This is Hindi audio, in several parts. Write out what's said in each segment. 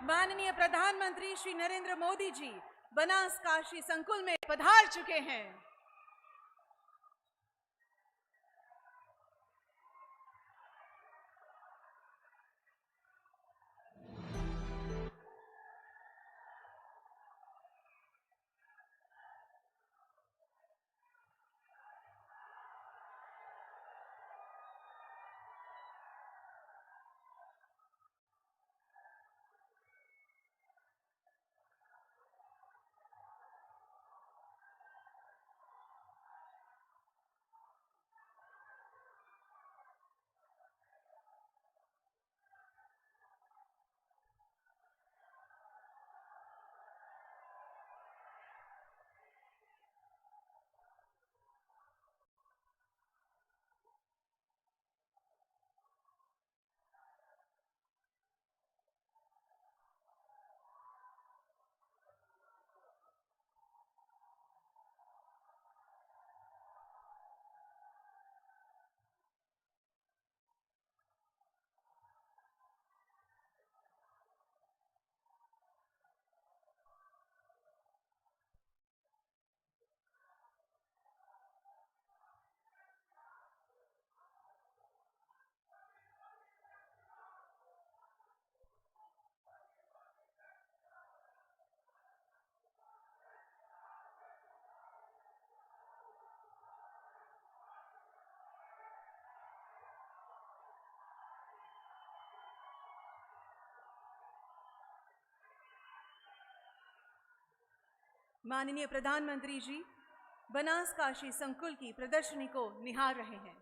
माननीय प्रधानमंत्री श्री नरेंद्र मोदी जी बनास काशी संकुल में पधार चुके हैं। माननीय प्रधानमंत्री जी बनास काशी संकुल की प्रदर्शनी को निहार रहे हैं।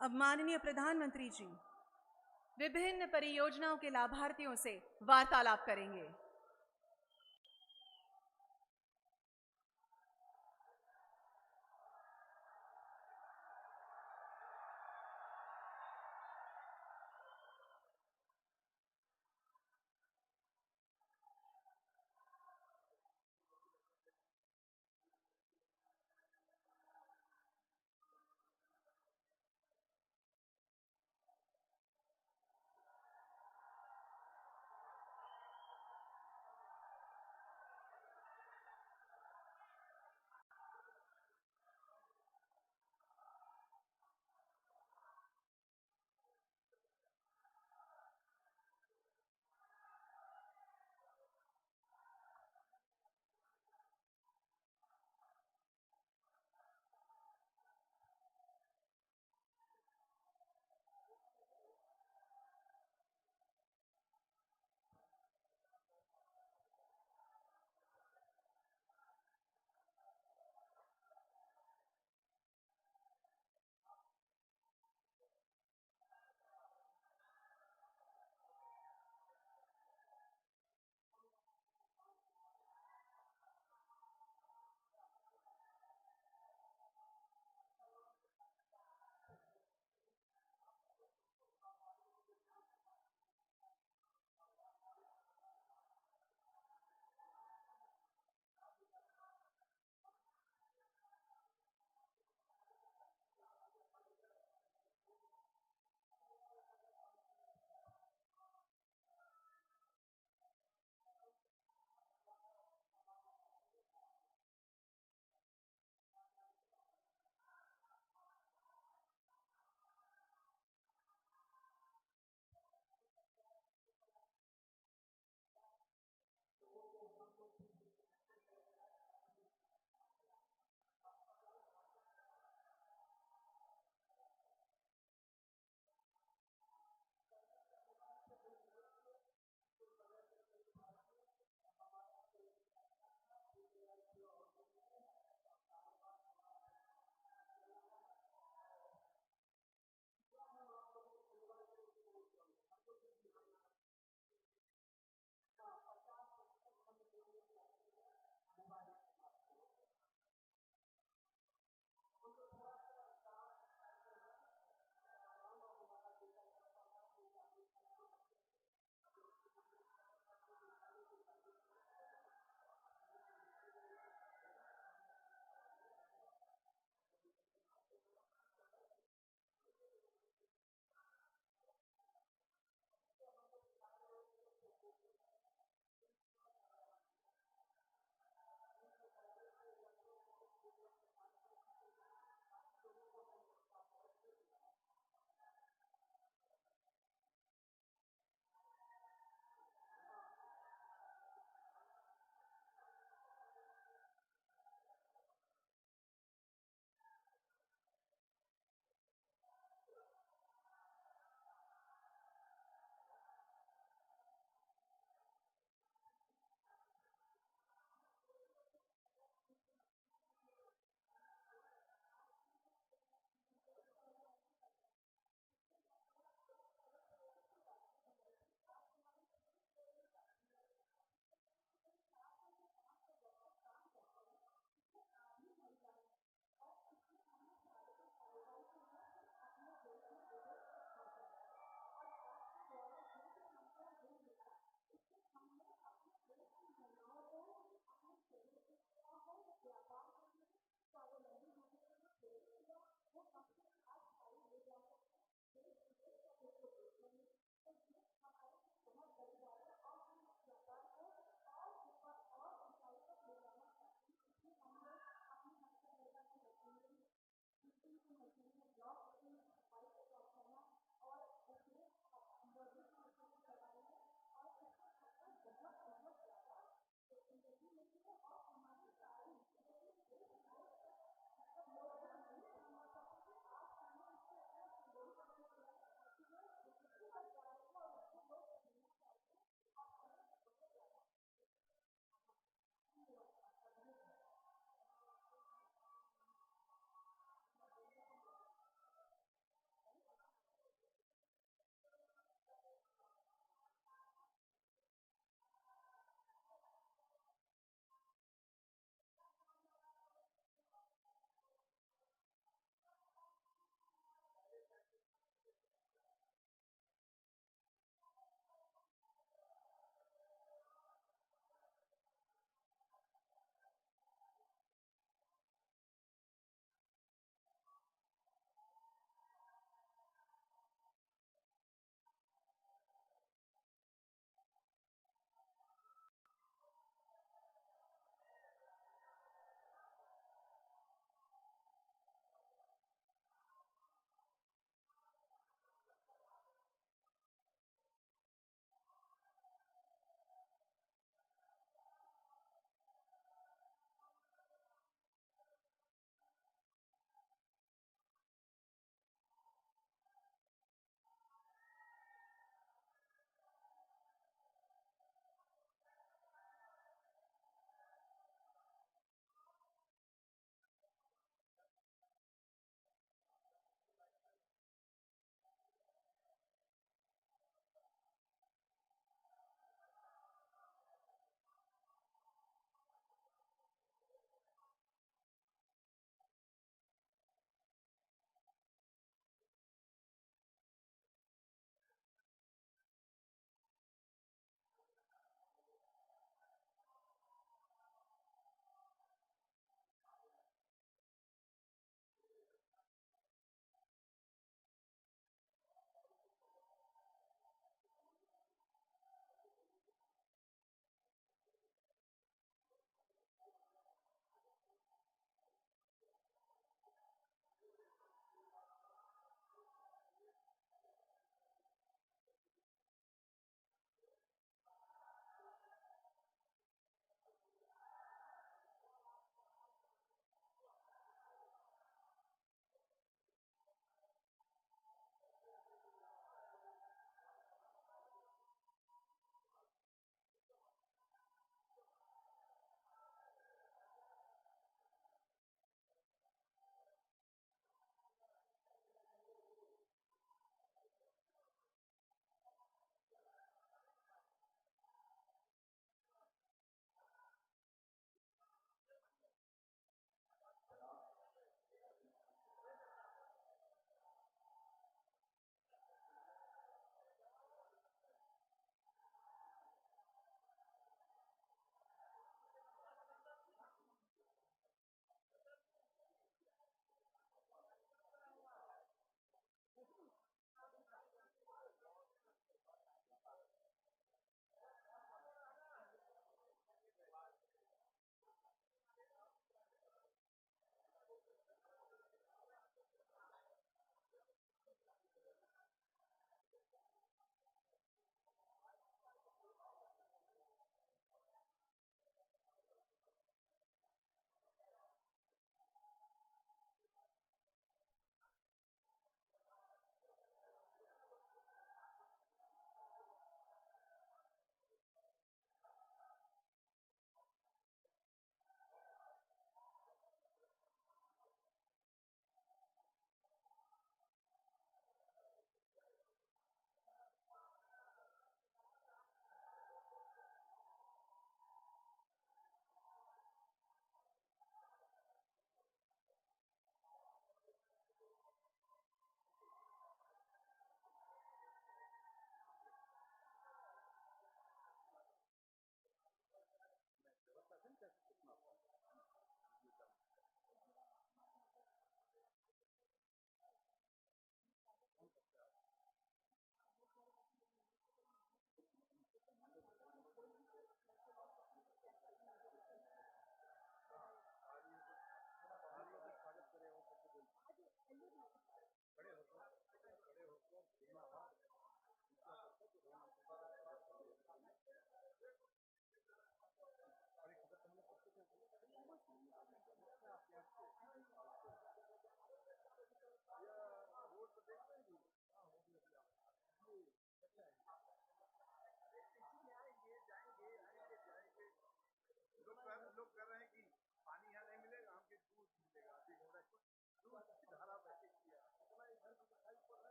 अब माननीय प्रधानमंत्री जी विभिन्न परियोजनाओं के लाभार्थियों से वार्तालाप करेंगे।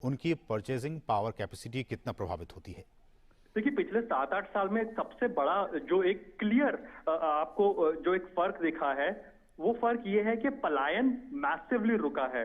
उनकी परचेजिंग पावर कैपेसिटी कितना प्रभावित होती है? देखिए, पिछले 7-8 साल में सबसे बड़ा जो एक क्लियर आपको जो एक फर्क दिखा है, वो फर्क ये है कि पलायन मैसिवली रुका है।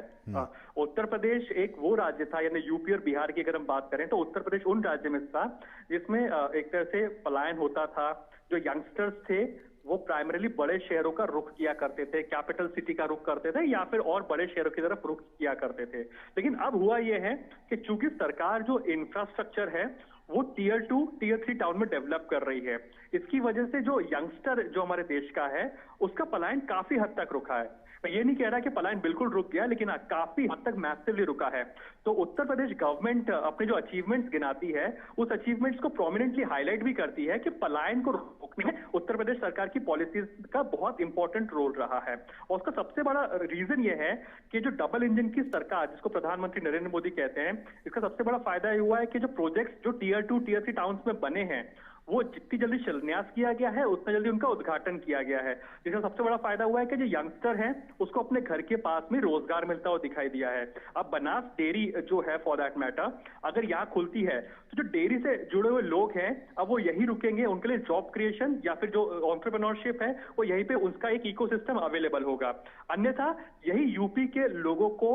उत्तर प्रदेश एक वो राज्य था, यानी यूपी और बिहार की अगर हम बात करें तो उत्तर प्रदेश उन राज्य में था जिसमें एक तरह से पलायन होता था। जो यंगस्टर्स थे वो प्राइमरीली बड़े शहरों का रुख किया करते थे, कैपिटल सिटी का रुख करते थे या फिर और बड़े शहरों की तरफ रुख किया करते थे। लेकिन अब हुआ यह है कि चूंकि सरकार जो इंफ्रास्ट्रक्चर है वो टीयर 2, टीयर 3 टाउन में डेवलप कर रही है, इसकी वजह से जो यंगस्टर जो हमारे देश का है उसका पलायन काफी हद तक रुका है। मैं ये नहीं कह रहा कि पलायन बिल्कुल रुक गया, लेकिन काफी हद तक मैसिवली रुका है। तो उत्तर प्रदेश गवर्नमेंट अपने जो अचीवमेंट्स गिनाती है उस अचीवमेंट्स को प्रोमिनेंटली हाईलाइट भी करती है कि पलायन को रोकने में उत्तर प्रदेश सरकार की पॉलिसीज का बहुत इंपॉर्टेंट रोल रहा है। और उसका सबसे बड़ा रीजन ये है कि जो डबल इंजन की सरकार जिसको प्रधानमंत्री नरेंद्र मोदी कहते हैं, इसका सबसे बड़ा फायदा ये हुआ है कि जो प्रोजेक्ट्स जो टीयर 2, टीयर 3 टाउन्स में बने हैं वो जितनी जल्दी शिलान्यास किया गया है उतना जल्दी उनका उद्घाटन किया गया है। इसका सबसे बड़ा फायदा हुआ है कि जो यंगस्टर हैं उसको अपने घर के पास में रोजगार मिलता हुआ दिखाई दिया है। अब बनास डेयरी जो है फॉर दैट मैटर अगर यहाँ खुलती है तो जो डेयरी से जुड़े हुए लोग हैं अब वो यही रुकेंगे, उनके लिए जॉब क्रिएशन या फिर जो एंटरप्रेन्योरशिप है वो यहीं पे उसका एक इकोसिस्टम अवेलेबल होगा। अन्यथा यही यूपी के लोगों को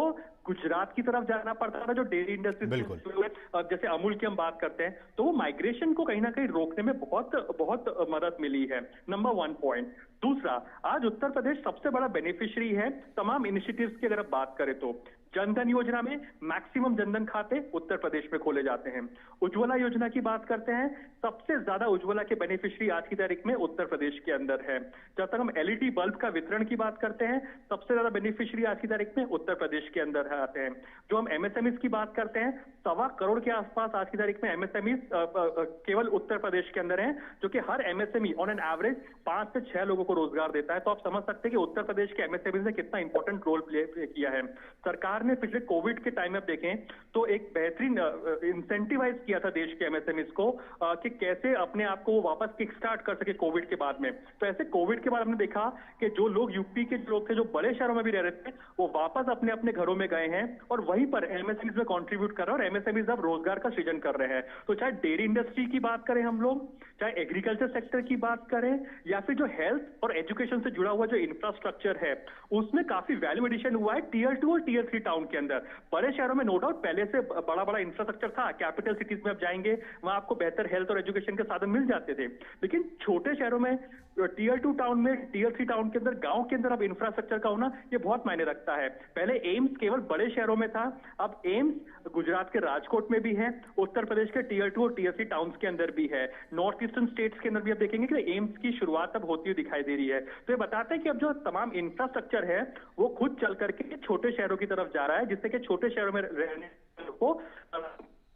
गुजरात की तरफ जाना पड़ता था जो डेयरी इंडस्ट्री जैसे अमूल की हम बात करते हैं, तो वो माइग्रेशन को कहीं ना कहीं रोकने में बहुत बहुत मदद मिली है। Number 1 point. दूसरा, आज उत्तर प्रदेश सबसे बड़ा बेनिफिशियरी है तमाम इनिशिएटिव्स की अगर आप बात करें तो। जनधन योजना में मैक्सिमम जनधन खाते उत्तर प्रदेश में खोले जाते हैं। उज्ज्वला योजना की बात करते हैं, सबसे ज्यादा उज्ज्वला के बेनिफिशियरी आज की तारीख में उत्तर प्रदेश के अंदर है। जब तक हम एलईडी बल्ब का वितरण की बात करते हैं, सबसे ज्यादा बेनिफिशियरी आज की तारीख में उत्तर प्रदेश के अंदर आते हैं। जो हम एमएसएमईज की बात करते हैं, 1.25 करोड़ के आसपास आज की तारीख में एमएसएमईज केवल उत्तर प्रदेश के अंदर है, जो कि हर एमएसएमई ऑन एन एवरेज 5 से 6 लोगों को रोजगार देता है। तो आप समझ सकते हैं कि उत्तर प्रदेश के एमएसएमईज ने कितना इंपॉर्टेंट रोल प्ले किया है। सरकार ने पिछले कोविड के टाइम में देखें तो एक बेहतरीन इंसेंटिवाइज किया था देश के एमएसएमईज को कि कैसे अपने आप को वापस किक स्टार्ट कर सके कोविड के बाद में। तो ऐसे कोविड के बाद हमने देखा कि जो लोग यूपी के लोग थे जो बड़े शहरों में भी रह रहे थे वो वापस अपने अपने घरों में गए हैं और वहीं पर एमएसएमईज में कंट्रीब्यूट कर रहे हैं और एमएसएमईज अब रोजगार का सृजन कर रहे हैं। तो चाहे डेयरी इंडस्ट्री की बात करें हम लोग, चाहे एग्रीकल्चर सेक्टर की बात करें या फिर जो हेल्थ और एजुकेशन से जुड़ा हुआ जो इंफ्रास्ट्रक्चर है उसमें काफी वैल्यू एडिशन हुआ है टीयर 2 और टीयर 3 टाउन के अंदर। बड़े शहरों में नो डाउट पहले से बड़ा बड़ा इंफ्रास्ट्रक्चर था, कैपिटल सिटीज में आप जाएंगे वहां आपको बेहतर हेल्थ और एजुकेशन के साधन मिल जाते थे, लेकिन छोटे शहरों में टीयर 2 टाउन में, टीयर 3 टाउन के अंदर, गांव के अंदर अब इंफ्रास्ट्रक्चर का होना ये बहुत मायने रखता है। पहले एम्स केवल बड़े शहरों में था, अब एम्स गुजरात के राजकोट में भी है, उत्तर प्रदेश के टीयर 2 और टीयर 3 टाउन्स के अंदर भी है, नॉर्थ ईस्टर्न स्टेट्स के अंदर भी आप देखेंगे कि एम्स की शुरुआत अब होती हुई दिखाई दे रही है। तो ये बताते हैं कि अब जो तमाम इंफ्रास्ट्रक्चर है वो खुद चल करके छोटे शहरों की तरफ जा रहा है, जिससे कि छोटे शहरों में रहने को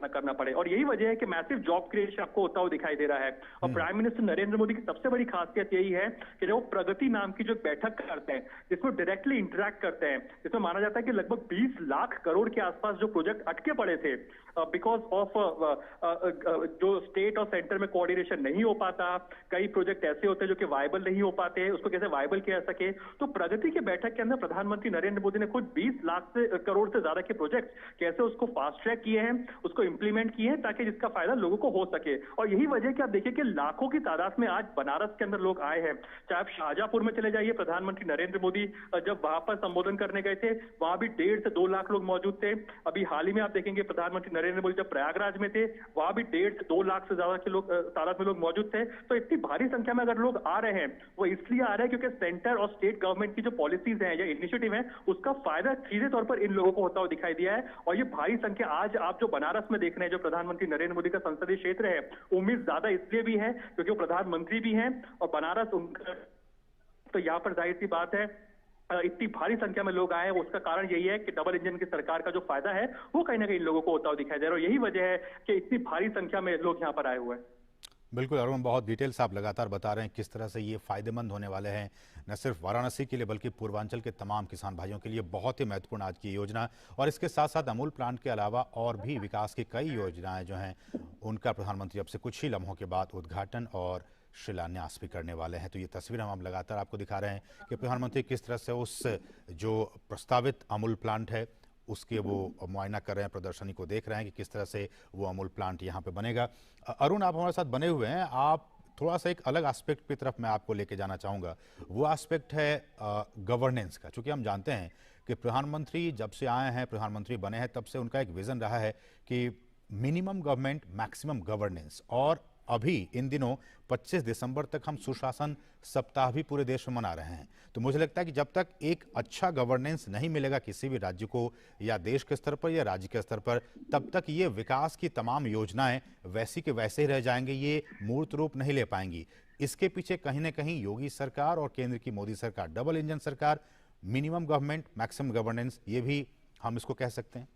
करना पड़े। और यही वजह है कि मैसिव जॉब क्रिएशन आपको होता हुआ दिखाई दे रहा है। और प्राइम मिनिस्टर नरेंद्र मोदी की सबसे बड़ी खासियत यही है कि जब वो प्रगति नाम की जो बैठक करते हैं जिसमें डायरेक्टली इंटरेक्ट करते हैं, जिसमें माना जाता है कि लगभग 20 लाख करोड़ के आसपास जो प्रोजेक्ट अटके पड़े थे बिकॉज ऑफ जो स्टेट और सेंटर में कोऑर्डिनेशन नहीं हो पाता, कई प्रोजेक्ट ऐसे होते हैं जो कि वायबल नहीं हो पाते, उसको कैसे वायबल किया जा सके। तो प्रगति के बैठक के अंदर प्रधानमंत्री नरेंद्र मोदी ने खुद 20 लाख करोड़ से ज्यादा के प्रोजेक्ट कैसे उसको फास्ट ट्रैक किए हैं, उसको इंप्लीमेंट किए हैं ताकि जिसका फायदा लोगों को हो सके। और यही वजह कि आप देखिए कि लाखों की तादाद में आज बनारस के अंदर लोग आए हैं। चाहे आप शाहजहांपुर में चले जाइए, प्रधानमंत्री नरेंद्र मोदी जब वहां पर संबोधन करने गए थे वहां भी 1.5 से 2 लाख लोग मौजूद थे। अभी हाल ही में आप देखेंगे प्रधानमंत्री नरेंद्र मोदी जब प्रयागराज में थे वहां भी 1.5 से 2 लाख से ज्यादा के लोग तादाद में लोग मौजूद थे। तो इतनी भारी संख्या में अगर लोग आ रहे हैं वो इसलिए आ रहे हैं क्योंकि सेंटर और स्टेट गवर्नमेंट की जो पॉलिसीज हैं या इनिशिएटिव है उसका फायदा सीधे तौर पर इन लोगों को होता हुआ दिखाई दिया है। और ये भारी संख्या आज आप जो बनारस में देख रहे हैं, जो प्रधानमंत्री नरेंद्र मोदी का संसदीय क्षेत्र है, उम्मीद ज्यादा इसलिए भी है क्योंकि वो प्रधानमंत्री भी हैं और बनारस उनका, तो यहाँ पर जाहिर सी बात है इतनी भारी संख्या में लोग आए हैं। उसका कारण यही है कि डबल इंजन की सरकार का जो फायदा है वो कहीं ना कहीं लोगों को होता हुआ दिखाई दे रहा है। और यही वजह है कि इतनी भारी संख्या में लोग यहाँ पर आए हुए हैं। बिल्कुल अरुण, बहुत डिटेल से आप लगातार बता रहे हैं किस तरह से ये फायदेमंद होने वाले हैं, न सिर्फ वाराणसी के लिए बल्कि पूर्वांचल के तमाम किसान भाइयों के लिए बहुत ही महत्वपूर्ण आज की योजना। और इसके साथ साथ अमूल प्लांट के अलावा और भी विकास की कई योजनाएं जो हैं उनका प्रधानमंत्री अब से कुछ ही लम्हों के बाद उद्घाटन और शिलान्यास भी करने वाले हैं। तो ये तस्वीर हम लगातार आपको दिखा रहे हैं कि प्रधानमंत्री किस तरह से उस जो प्रस्तावित अमूल प्लांट है उसके वो मुआयना कर रहे हैं, प्रदर्शनी को देख रहे हैं कि किस तरह से वो अमूल प्लांट यहाँ पे बनेगा। अरुण, आप हमारे साथ बने हुए हैं, आप थोड़ा सा एक अलग एस्पेक्ट की तरफ मैं आपको लेके जाना चाहूँगा। वो एस्पेक्ट है गवर्नेंस का। चूँकि हम जानते हैं कि प्रधानमंत्री जब से आए हैं, प्रधानमंत्री बने हैं, तब से उनका एक विज़न रहा है कि मिनिमम गवर्नमेंट मैक्सिमम गवर्नेंस। और अभी इन दिनों 25 दिसंबर तक हम सुशासन सप्ताह भी पूरे देश में मना रहे हैं। तो मुझे लगता है कि जब तक एक अच्छा गवर्नेंस नहीं मिलेगा किसी भी राज्य को, या देश के स्तर पर या राज्य के स्तर पर, तब तक ये विकास की तमाम योजनाएं वैसी के वैसे ही रह जाएंगे, ये मूर्त रूप नहीं ले पाएंगी। इसके पीछे कहीं ना कहीं योगी सरकार और केंद्र की मोदी सरकार, डबल इंजन सरकार, मिनिमम गवर्नमेंट मैक्सिमम गवर्नेंस, ये भी हम इसको कह सकते हैं।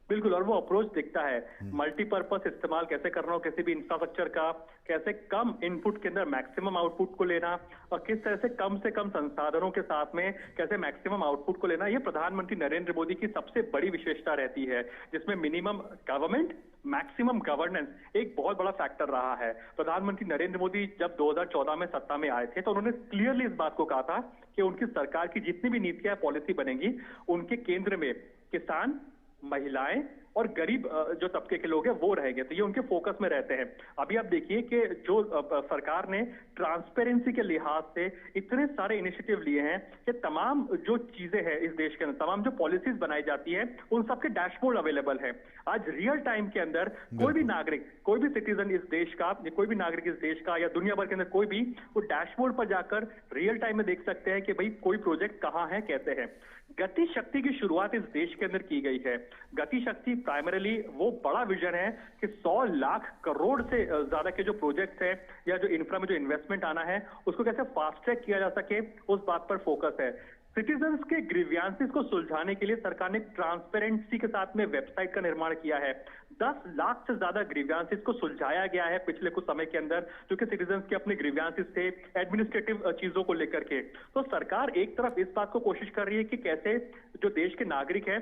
बिल्कुल, और वो अप्रोच दिखता है मल्टीपर्पस इस्तेमाल कैसे करना हो किसी भी इंफ्रास्ट्रक्चर का, कैसे कम इनपुट के अंदर मैक्सिमम आउटपुट को लेना, और किस तरह से कम संसाधनों के साथ में कैसे मैक्सिमम आउटपुट को लेना। ये प्रधानमंत्री नरेंद्र मोदी की सबसे बड़ी विशेषता रहती है, जिसमें मिनिमम गवर्नमेंट मैक्सिमम गवर्नेंस एक बहुत बड़ा फैक्टर रहा है। प्रधानमंत्री नरेंद्र मोदी जब 2014 में सत्ता में आए थे तो उन्होंने क्लियरली इस बात को कहा था कि उनकी सरकार की जितनी भी नीतियां पॉलिसी बनेगी, उनके केंद्र में किसान, महिलाएं और गरीब जो तबके के लोग हैं वो रहेंगे। तो ये उनके फोकस में रहते हैं। अभी आप देखिए कि जो सरकार ने ट्रांसपेरेंसी के लिहाज से इतने सारे इनिशिएटिव लिए हैं कि तमाम जो चीजें हैं इस देश के अंदर, तमाम जो पॉलिसीज बनाई जाती है, उन सबके डैशबोर्ड अवेलेबल है। आज रियल टाइम के अंदर कोई भी नागरिक, कोई भी सिटीजन इस देश का, कोई भी नागरिक इस देश का या दुनिया भर के अंदर कोई भी, वो डैशबोर्ड पर जाकर रियल टाइम में देख सकते हैं कि भाई कोई प्रोजेक्ट कहाँ है, कैसे है। गति शक्ति की शुरुआत इस देश के अंदर की गई है। गति शक्ति प्राइमरीली वो बड़ा विजन है कि 100 लाख करोड़ से ज्यादा के जो प्रोजेक्ट्स हैं या जो इंफ्रा में जो इन्वेस्टमेंट आना है उसको कैसे फास्ट ट्रैक किया जा सके, उस बात पर फोकस है। सिटीजन्स के ग्रीवियंसेस को सुलझाने के लिए सरकार ने ट्रांसपेरेंसी के साथ में वेबसाइट का निर्माण किया है। 10 लाख से ज्यादा ग्रीवियंसेस को सुलझाया गया है पिछले कुछ समय के अंदर, जो कि सिटीजन्स के अपने ग्रीवियंसेस थे एडमिनिस्ट्रेटिव चीजों को लेकर के। तो सरकार एक तरफ इस बात को कोशिश कर रही है कि कैसे जो देश के नागरिक हैं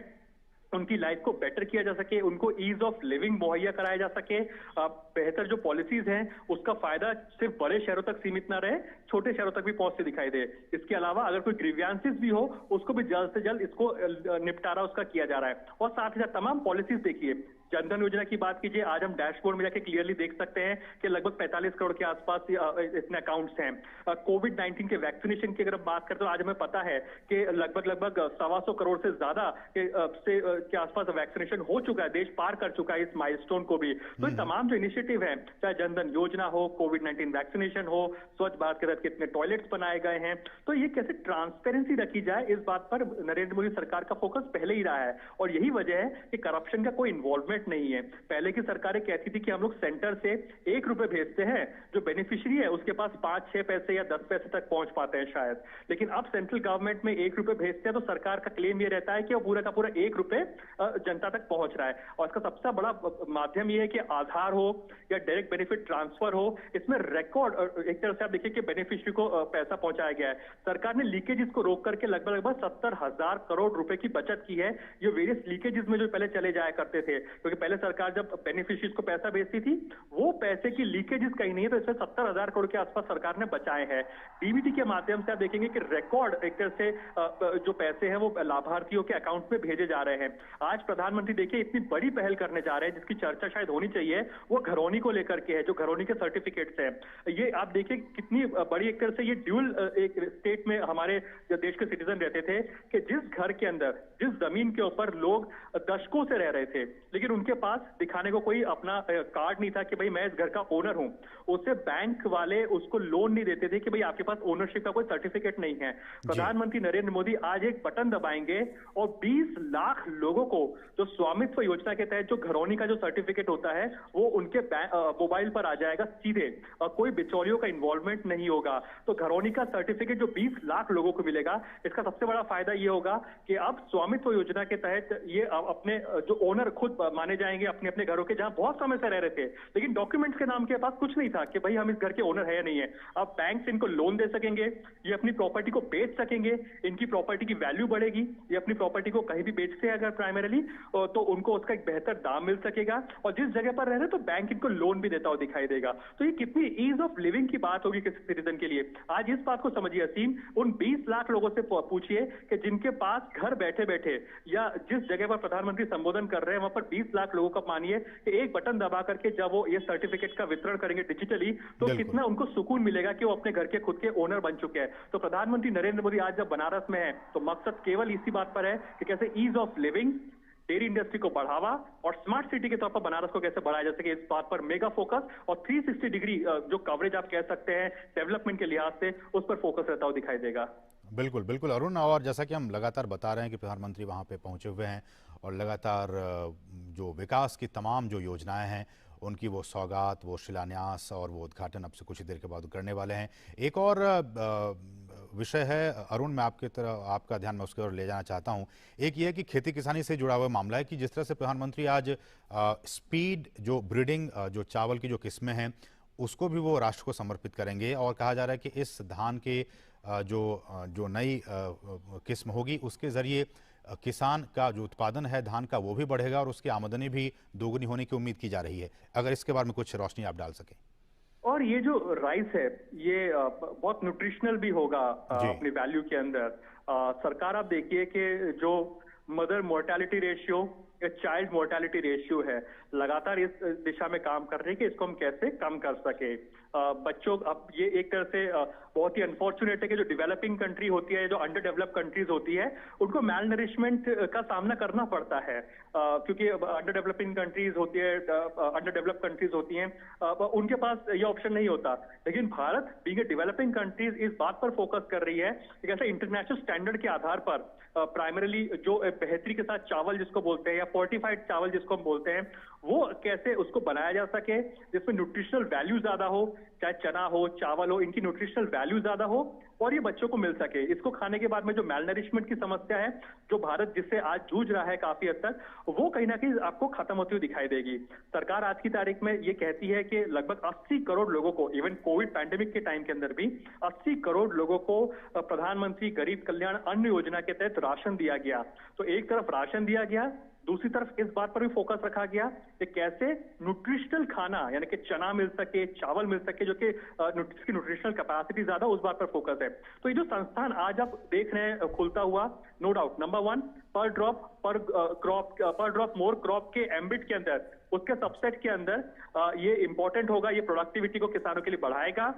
उनकी लाइफ को बेटर किया जा सके, उनको ईज ऑफ लिविंग मुहैया कराया जा सके, बेहतर जो पॉलिसीज हैं उसका फायदा सिर्फ बड़े शहरों तक सीमित ना रहे, छोटे शहरों तक भी पहुंचते दिखाई दे। इसके अलावा अगर कोई ग्रीवियंसेस भी हो उसको भी जल्द से जल्द इसको निपटारा उसका किया जा रहा है। और साथ ही साथ तमाम पॉलिसीज देखिए, जनधन योजना की बात कीजिए, आज हम डैशबोर्ड में जाके क्लियरली देख सकते हैं कि लगभग 45 करोड़ के आसपास इतने अकाउंट्स हैं। कोविड-19 के वैक्सीनेशन की अगर बात करते हो, आज हमें पता है कि लगभग 125 करोड़ से ज्यादा के आसपास वैक्सीनेशन हो चुका है, देश पार कर चुका है इस माइलस्टोन को भी। तो ये तमाम जो इनिशिएटिव है, चाहे जनधन योजना हो, कोविड-19 वैक्सीनेशन हो, स्वच्छ भारत के तहत कितने टॉयलेट्स बनाए गए हैं, तो ये कैसे ट्रांसपेरेंसी रखी जाए, इस बात पर नरेंद्र मोदी सरकार का फोकस पहले ही रहा है। और यही वजह है कि करप्शन का कोई इन्वॉल्वमेंट नहीं है। पहले की सरकारें कहती थी कि हम लोग सेंटर से 1 रुपए भेजते हैं, जो बेनिफिशियरी है उसके पास 5-6 पैसे या 10 पैसे तक पहुंच पाते हैं शायद, लेकिन अब सेंट्रल गवर्नमेंट में 1 रुपए भेजते हैं तो सरकार का क्लेम ये रहता है कि वो पूरा का पूरा 1 रुपए जनता तक पहुंच रहा है। और इसका सबसे बड़ा माध्यम ये है कि आधार हो या डायरेक्ट बेनिफिट ट्रांसफर हो, इसमें रिकॉर्ड एक तरह से आप देखिए कि बेनिफिशियरी को पैसा पहुंचाया गया है। सरकार ने लीकेजेस को रोक करके लगभग 70,000 करोड़ रुपए की बचत की है। ये वेरियस लीकेजेस में जो पहले चले जाया करते थे, क्योंकि पहले सरकार जब बेनिफिशियरीज को पैसा भेजती थी वो पैसे की लीकेजेस कहीं नहीं है, तो इसमें 70,000 करोड़ के आसपास सरकार ने बचाए हैं। डीबीटी के माध्यम से आप देखेंगे कि रिकॉर्ड एक तरह से जो पैसे हैं वो लाभार्थियों के अकाउंट में भेजे जा रहे हैं। आज प्रधानमंत्री देखिए इतनी बड़ी पहल करने जा रहे हैं जिसकी चर्चा शायद होनी चाहिए, वो घरौनी को लेकर के है, जो घरौनी के सर्टिफिकेट्स हैं। ये आप देखिए कितनी बड़ी एक तरह से ये ड्यूल एक स्टेट में हमारे जो देश के सिटीजन रहते थे कि जिस घर के अंदर, जिस जमीन के ऊपर लोग दशकों से रह रहे थे, लेकिन उनके पास दिखाने को कोई अपना कार्ड नहीं था कि भाई मैं इस घर का ओनर हूं, उससे बैंक वाले उसको लोन नहीं देते थे कि भाई आपके पास ओनरशिप का कोई सर्टिफिकेट नहीं है। प्रधानमंत्री नरेंद्र मोदी आज एक बटन दबाएंगे और 20 लाख लोगों को जो स्वामित्व योजना के तहत जो घरौनी का जो सर्टिफिकेट होता है वो उनके मोबाइल पर आ जाएगा सीधे, कोई बिचौलियों का इन्वॉल्वमेंट नहीं होगा। तो घरौनी का सर्टिफिकेट जो 20 लाख लोगों को मिलेगा, इसका सबसे बड़ा फायदा ये होगा कि अब स्वामित्व योजना के तहत ये अपने जो ओनर खुद आने जाएंगे अपने अपने घरों के, जहां बहुत समय से रह रहे थे, लेकिन डॉक्यूमेंट्स के नाम के पास कुछ नहीं था कि भाई हम इस घर के ओनर है या नहीं है। अब बैंक से इनको लोन दे सकेंगे, ये अपनी प्रॉपर्टी को बेच सकेंगे, इनकी प्रॉपर्टी की वैल्यू बढ़ेगी, ये अपनी प्रॉपर्टी को कहीं भी बेचते हैं अगर प्राइमरीली तो उनको उसका एक बेहतर दाम मिल सकेगा, और जिस जगह पर रह रहे तो बैंक इनको लोन भी देता हुआ दिखाई देगा। तो ये कितनी ईज ऑफ लिविंग की बात होगी किसी सिटीजन के लिए। आज इस बात को समझिए असीम, उन 20 लाख लोगों से पूछिए कि जिनके पास घर बैठे बैठे या जिस जगह पर प्रधानमंत्री संबोधन कर रहे हैं वहां पर 20 लाख लोगों का मानिए कि एक बटन दबा करके जब वो ये सर्टिफिकेट का वितरण करेंगे डिजिटली, तो कितना उनको सुकून मिलेगा कि वो अपने घर के खुद के ओनर बन चुके हैं। तो प्रधानमंत्री नरेंद्र मोदी आज जब बनारस में है तो मकसद केवल इसी बात पर है कि कैसे ease of living, dairy industry को बढ़ावा और स्मार्ट सिटी के तौर पर बनारस को कैसे बढ़ाया जा सके, इस बात पर मेगा फोकस और 360 डिग्री जो कवरेज आप कह सकते हैं डेवलपमेंट के लिहाज से, उस पर फोकस रहता हुआ दिखाई देगा। बिल्कुल बिल्कुल अरुण, और जैसा कि हम लगातार बता रहे हैं कि प्रधानमंत्री वहाँ पे पहुँचे हुए हैं और लगातार जो विकास की तमाम जो योजनाएं हैं उनकी वो सौगात, वो शिलान्यास और वो उद्घाटन अब से कुछ ही देर के बाद करने वाले हैं। एक और विषय है अरुण, मैं आपका ध्यान मैं उसकी ओर ले जाना चाहता हूं। एक ये है कि खेती किसानी से जुड़ा हुआ मामला है कि जिस तरह से प्रधानमंत्री आज स्पीड जो ब्रीडिंग जो चावल की जो किस्में हैं उसको भी वो राष्ट्र को समर्पित करेंगे, और कहा जा रहा है कि इस धान के जो नई किस्म होगी उसके जरिए किसान का जो उत्पादन है धान का वो भी बढ़ेगा और उसकी आमदनी भी दोगुनी होने की उम्मीद की जा रही है। अगर इसके बारे में कुछ रोशनी आप डाल सकें। और ये जो राइस है ये बहुत न्यूट्रिशनल भी होगा अपनी वैल्यू के अंदर। सरकार आप देखिए कि जो मदर मोर्टेलिटी रेशियो या चाइल्ड मोर्टेलिटी रेशियो है, लगातार इस दिशा में काम कर रही है कि इसको हम कैसे कम कर सके। बच्चों, अब ये एक तरह से बहुत ही अनफॉर्चुनेट है कि जो डेवलपिंग कंट्री होती है, जो अंडर डेवलप्ड कंट्रीज होती है, उनको मैल नरिशमेंट का सामना करना पड़ता है, क्योंकि अंडर डेवलपिंग कंट्रीज होती है, अंडर डेवलप्ड कंट्रीज होती हैं, उनके पास ये ऑप्शन नहीं होता। लेकिन Bharat being a developing countries इस बात पर फोकस कर रही है कि कैसे इंटरनेशनल स्टैंडर्ड के आधार पर प्राइमरीली जो बेहतरी के साथ चावल जिसको बोलते हैं या फोर्टिफाइड चावल जिसको हम बोलते हैं, वो कैसे उसको बनाया जा सके जिसमें न्यूट्रिशनल वैल्यू ज्यादा हो, चाहे चना हो, चावल हो, इनकी न्यूट्रिशनल वैल्यू ज्यादा हो और ये बच्चों को मिल सके। इसको खाने के बाद में जो मैलनरिशमेंट की समस्या है, जो भारत जिससे आज जूझ रहा है काफी हद तक, वो कहीं ना कहीं आपको खत्म होती हुई दिखाई देगी। सरकार आज की तारीख में ये कहती है कि लगभग 80 करोड़ लोगों को, इवन कोविड पैंडेमिक के टाइम के अंदर भी 80 करोड़ लोगों को प्रधानमंत्री गरीब कल्याण अन्न योजना के तहत राशन दिया गया। तो एक तरफ राशन दिया गया, दूसरी तरफ इस बात पर भी फोकस रखा गया कि कैसे न्यूट्रिशनल खाना यानी कि चना मिल सके, चावल मिल सके, जो कि इसकी न्यूट्रिशनल कैपेसिटी ज्यादा, उस बात पर फोकस है। तो ये जो संस्थान आज आप देख रहे हैं खुलता हुआ, नो डाउट नंबर 1 पर ड्रॉप मोर क्रॉप के एम्बिट के अंदर, उसके सबसेट के अंदर ये इंपॉर्टेंट होगा। ये प्रोडक्टिविटी को किसानों के लिए बढ़ाएगा।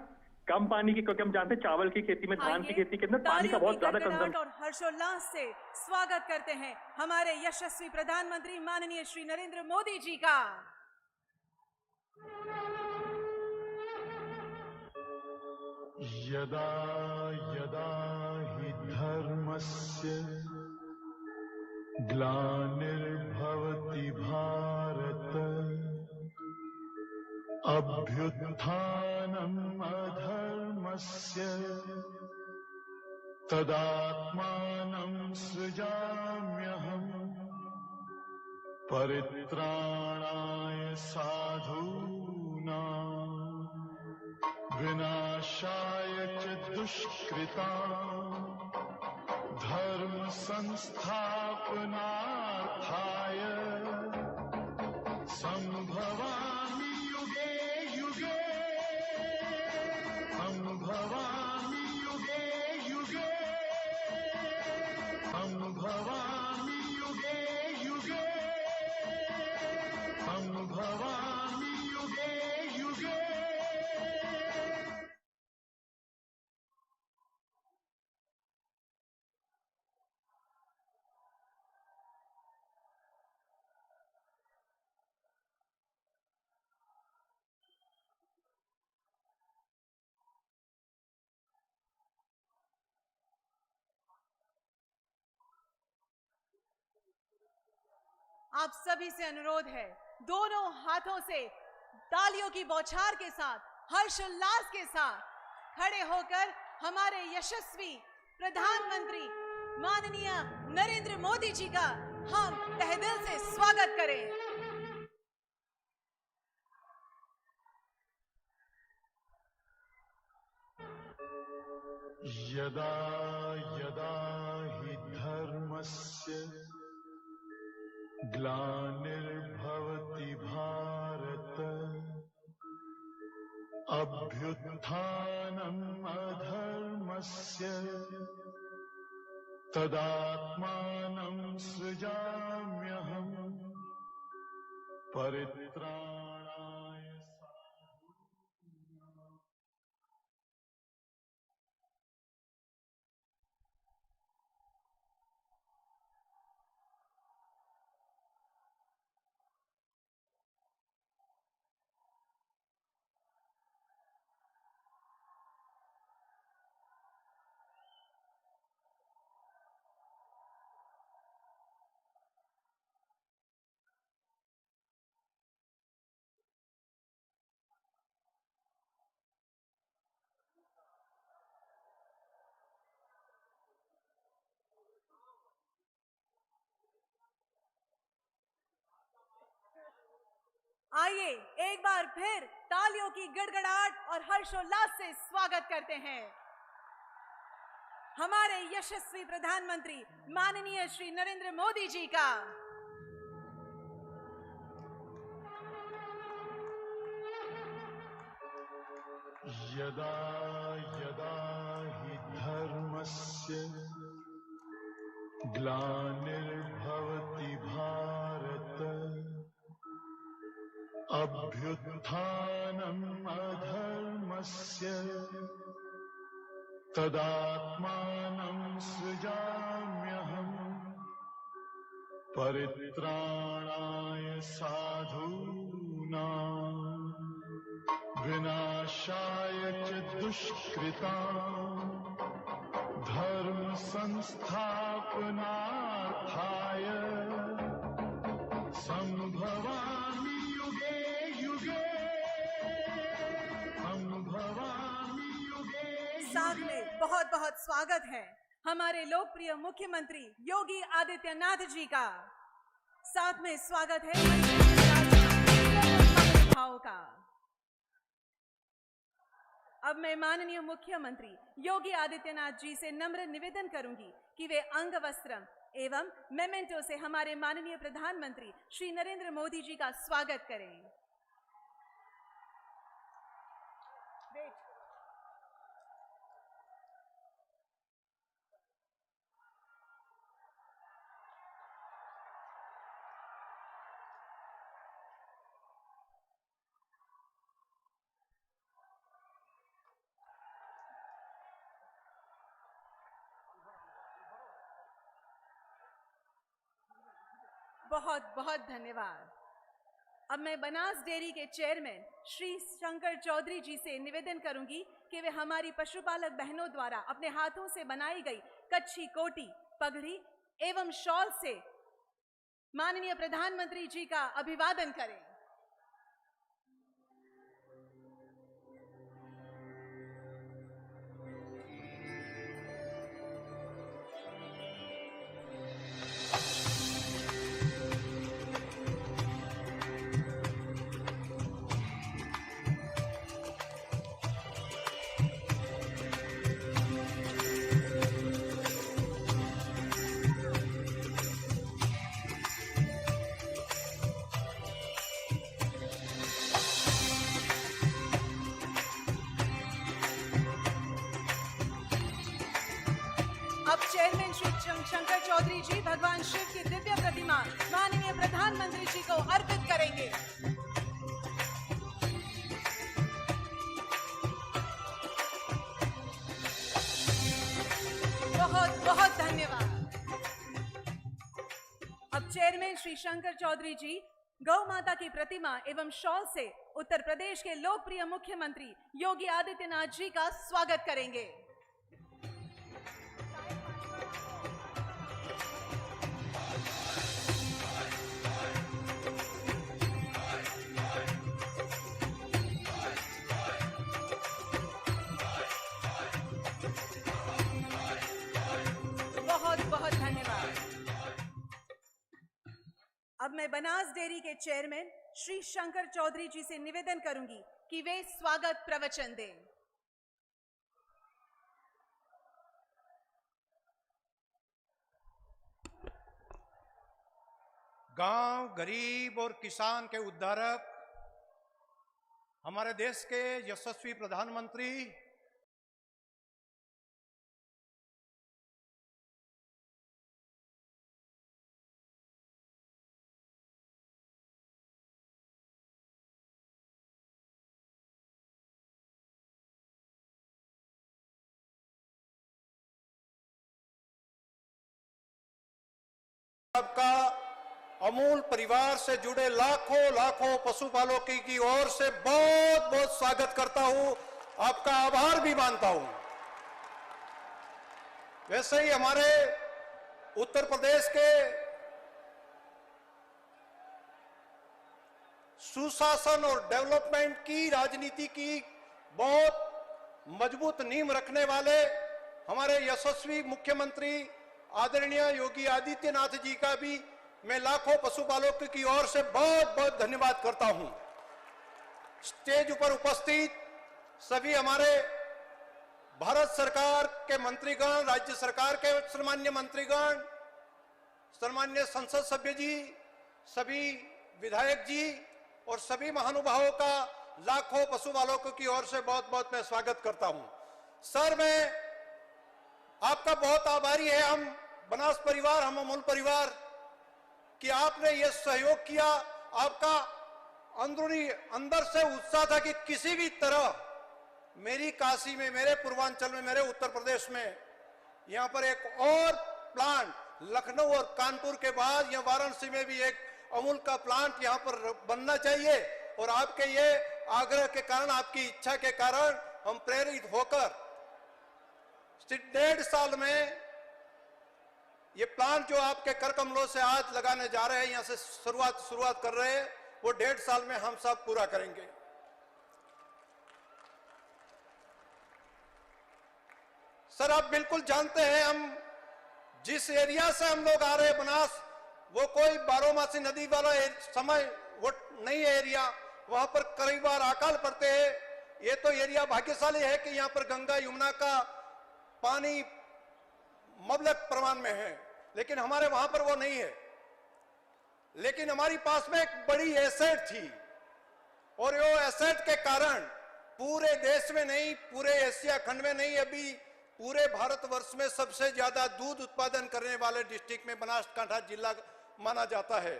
कम पानी की, क्योंकि हम जानते हैं चावल की खेती में, धान की खेती के अंदर पानी का बहुत ज्यादा कंजम्पशन। और हर्षोल्लास से स्वागत करते हैं हमारे यशस्वी प्रधानमंत्री माननीय श्री नरेंद्र मोदी जी का। यदा यदा हि धर्मस्य ग्लानिर्भवति भारत अभ्युत्थानम् अधर्मस्य तदात्मानं सृजाम्यहम् परित्राणाय साधूनां विनाशाय च दुष्कृतां धर्म संस्थापनार्थाय संभवामि युगे युगे, संभवामि युगे युगे, संभवामि युगे युगे, संभवामि युगे युगे। आप सभी से अनुरोध है, दोनों हाथों से तालियों की बौछार के साथ, हर्षोल्लास के साथ खड़े होकर हमारे यशस्वी प्रधानमंत्री माननीय नरेंद्र मोदी जी का हम तहे दिल से स्वागत करें। यदा यदा हि धर्मस्य ग्लानिर्भवति भारत अभ्युत्थानम् अधर्मस्य तदात्मानं सृजाम्यहम् परित्राणाय आइए एक बार फिर तालियों की गड़गड़ाहट और हर्षोल्लास से स्वागत करते हैं हमारे यशस्वी प्रधानमंत्री माननीय श्री नरेंद्र मोदी जी का। यदा यदा हि धर्मस्य ग्लानिर्भवति भारत अभ्युत्थानम् अधर्मस्य तदात्मानं सृजाम्यहम् परित्राणाय साधूनां विनाशाय च दुष्कृताम् धर्म संस्थापनार्थाय संभवामि युगे युगे संभवामि युगे। साथ में बहुत बहुत स्वागत है हमारे लोकप्रिय मुख्यमंत्री योगी आदित्यनाथ जी का। साथ में स्वागत है भाव का। अब मैं माननीय मुख्यमंत्री योगी आदित्यनाथ जी से नम्र निवेदन करूंगी कि वे अंग वस्त्रम एवं मेमेंटो से हमारे माननीय प्रधानमंत्री श्री नरेंद्र मोदी जी का स्वागत करें। बहुत बहुत धन्यवाद। अब मैं बनास डेयरी के चेयरमैन श्री शंकर चौधरी जी से निवेदन करूंगी कि वे हमारी पशुपालक बहनों द्वारा अपने हाथों से बनाई गई कच्छी कोटी, पगड़ी एवं शॉल से माननीय प्रधानमंत्री जी का अभिवादन करें। चेयरमैन श्री शंकर चौधरी जी भगवान शिव की दिव्य प्रतिमा माननीय प्रधानमंत्री जी को अर्पित करेंगे। बहुत बहुत धन्यवाद। अब चेयरमैन श्री शंकर चौधरी जी गौ माता की प्रतिमा एवं शॉल से उत्तर प्रदेश के लोकप्रिय मुख्यमंत्री योगी आदित्यनाथ जी का स्वागत करेंगे। अब मैं बनास डेयरी के चेयरमैन श्री शंकर चौधरी जी से निवेदन करूंगी कि वे स्वागत प्रवचन दें। गांव, गरीब और किसान के उद्धारक, हमारे देश के यशस्वी प्रधानमंत्री आपका अमूल परिवार से जुड़े लाखों लाखों पशुपालकों की ओर से बहुत बहुत स्वागत करता हूं, आपका आभार भी मानता हूं। वैसे ही हमारे उत्तर प्रदेश के सुशासन और डेवलपमेंट की राजनीति की बहुत मजबूत नींव रखने वाले हमारे यशस्वी मुख्यमंत्री आदरणीय योगी आदित्यनाथ जी का भी मैं लाखों पशुपालकों की ओर से बहुत बहुत धन्यवाद करता हूं। स्टेज पर उपस्थित सभी हमारे भारत सरकार के मंत्रीगण, राज्य सरकार के सम्मान्य मंत्रीगण, सम्मान्य संसद सभ्य जी, सभी विधायक जी और सभी महानुभावों का लाखों पशुपालकों की ओर से बहुत बहुत मैं स्वागत करता हूं। सर, मैं आपका बहुत आभारी है, हम बनास परिवार, हम अमूल परिवार, कि आपने ये सहयोग किया। आपका अंदर से उत्साह था कि किसी भी तरह मेरी काशी में, मेरे पूर्वांचल में, मेरे उत्तर प्रदेश में यहां पर एक और प्लांट, लखनऊ और कानपुर के बाद यहां वाराणसी में भी एक अमूल का प्लांट यहां पर बनना चाहिए। और आपके ये आग्रह के कारण, आपकी इच्छा के कारण हम प्रेरित होकर 1.5 साल में ये प्लांट जो आपके कर कमलों से आज लगाने जा रहे हैं, यहां से शुरुआत कर रहे हैं, वो 1.5 साल में हम सब पूरा करेंगे। सर, आप बिल्कुल जानते हैं, हम जिस एरिया से हम लोग आ रहे हैं बनास, वो कोई बारोमासी नदी वाला समय वो नहीं है एरिया, वहां पर कई बार अकाल पड़ते हैं। ये तो एरिया भाग्यशाली है कि यहाँ पर गंगा यमुना का पानी मबलक प्रमाण में है, लेकिन हमारे वहां पर वो नहीं है। लेकिन हमारी पास में एक बड़ी एसेट थी और वो एसेट के कारण पूरे देश में नहीं, पूरे एशिया खंड में नहीं, अभी पूरे भारतवर्ष में सबसे ज्यादा दूध उत्पादन करने वाले डिस्ट्रिक्ट में बनासकांठा जिला माना जाता है।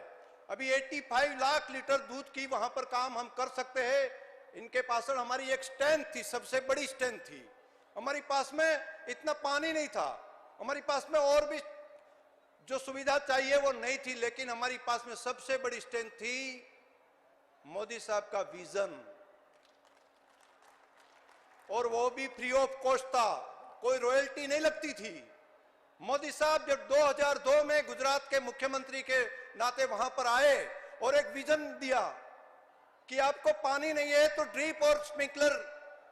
अभी 85 लाख लीटर दूध की वहां पर काम हम कर सकते हैं। इनके पास हमारी एक स्ट्रेंथ थी, सबसे बड़ी स्ट्रेंथ थी। हमारी पास में इतना पानी नहीं था, हमारी पास में और भी जो सुविधा चाहिए वो नहीं थी, लेकिन हमारी पास में सबसे बड़ी स्ट्रेंथ थी मोदी साहब का विजन, और वो भी फ्री ऑफ कॉस्ट था, कोई रॉयल्टी नहीं लगती थी। मोदी साहब जब 2002 में गुजरात के मुख्यमंत्री के नाते वहां पर आए और एक विजन दिया कि आपको पानी नहीं है तो ड्रिप और स्प्रिंकलर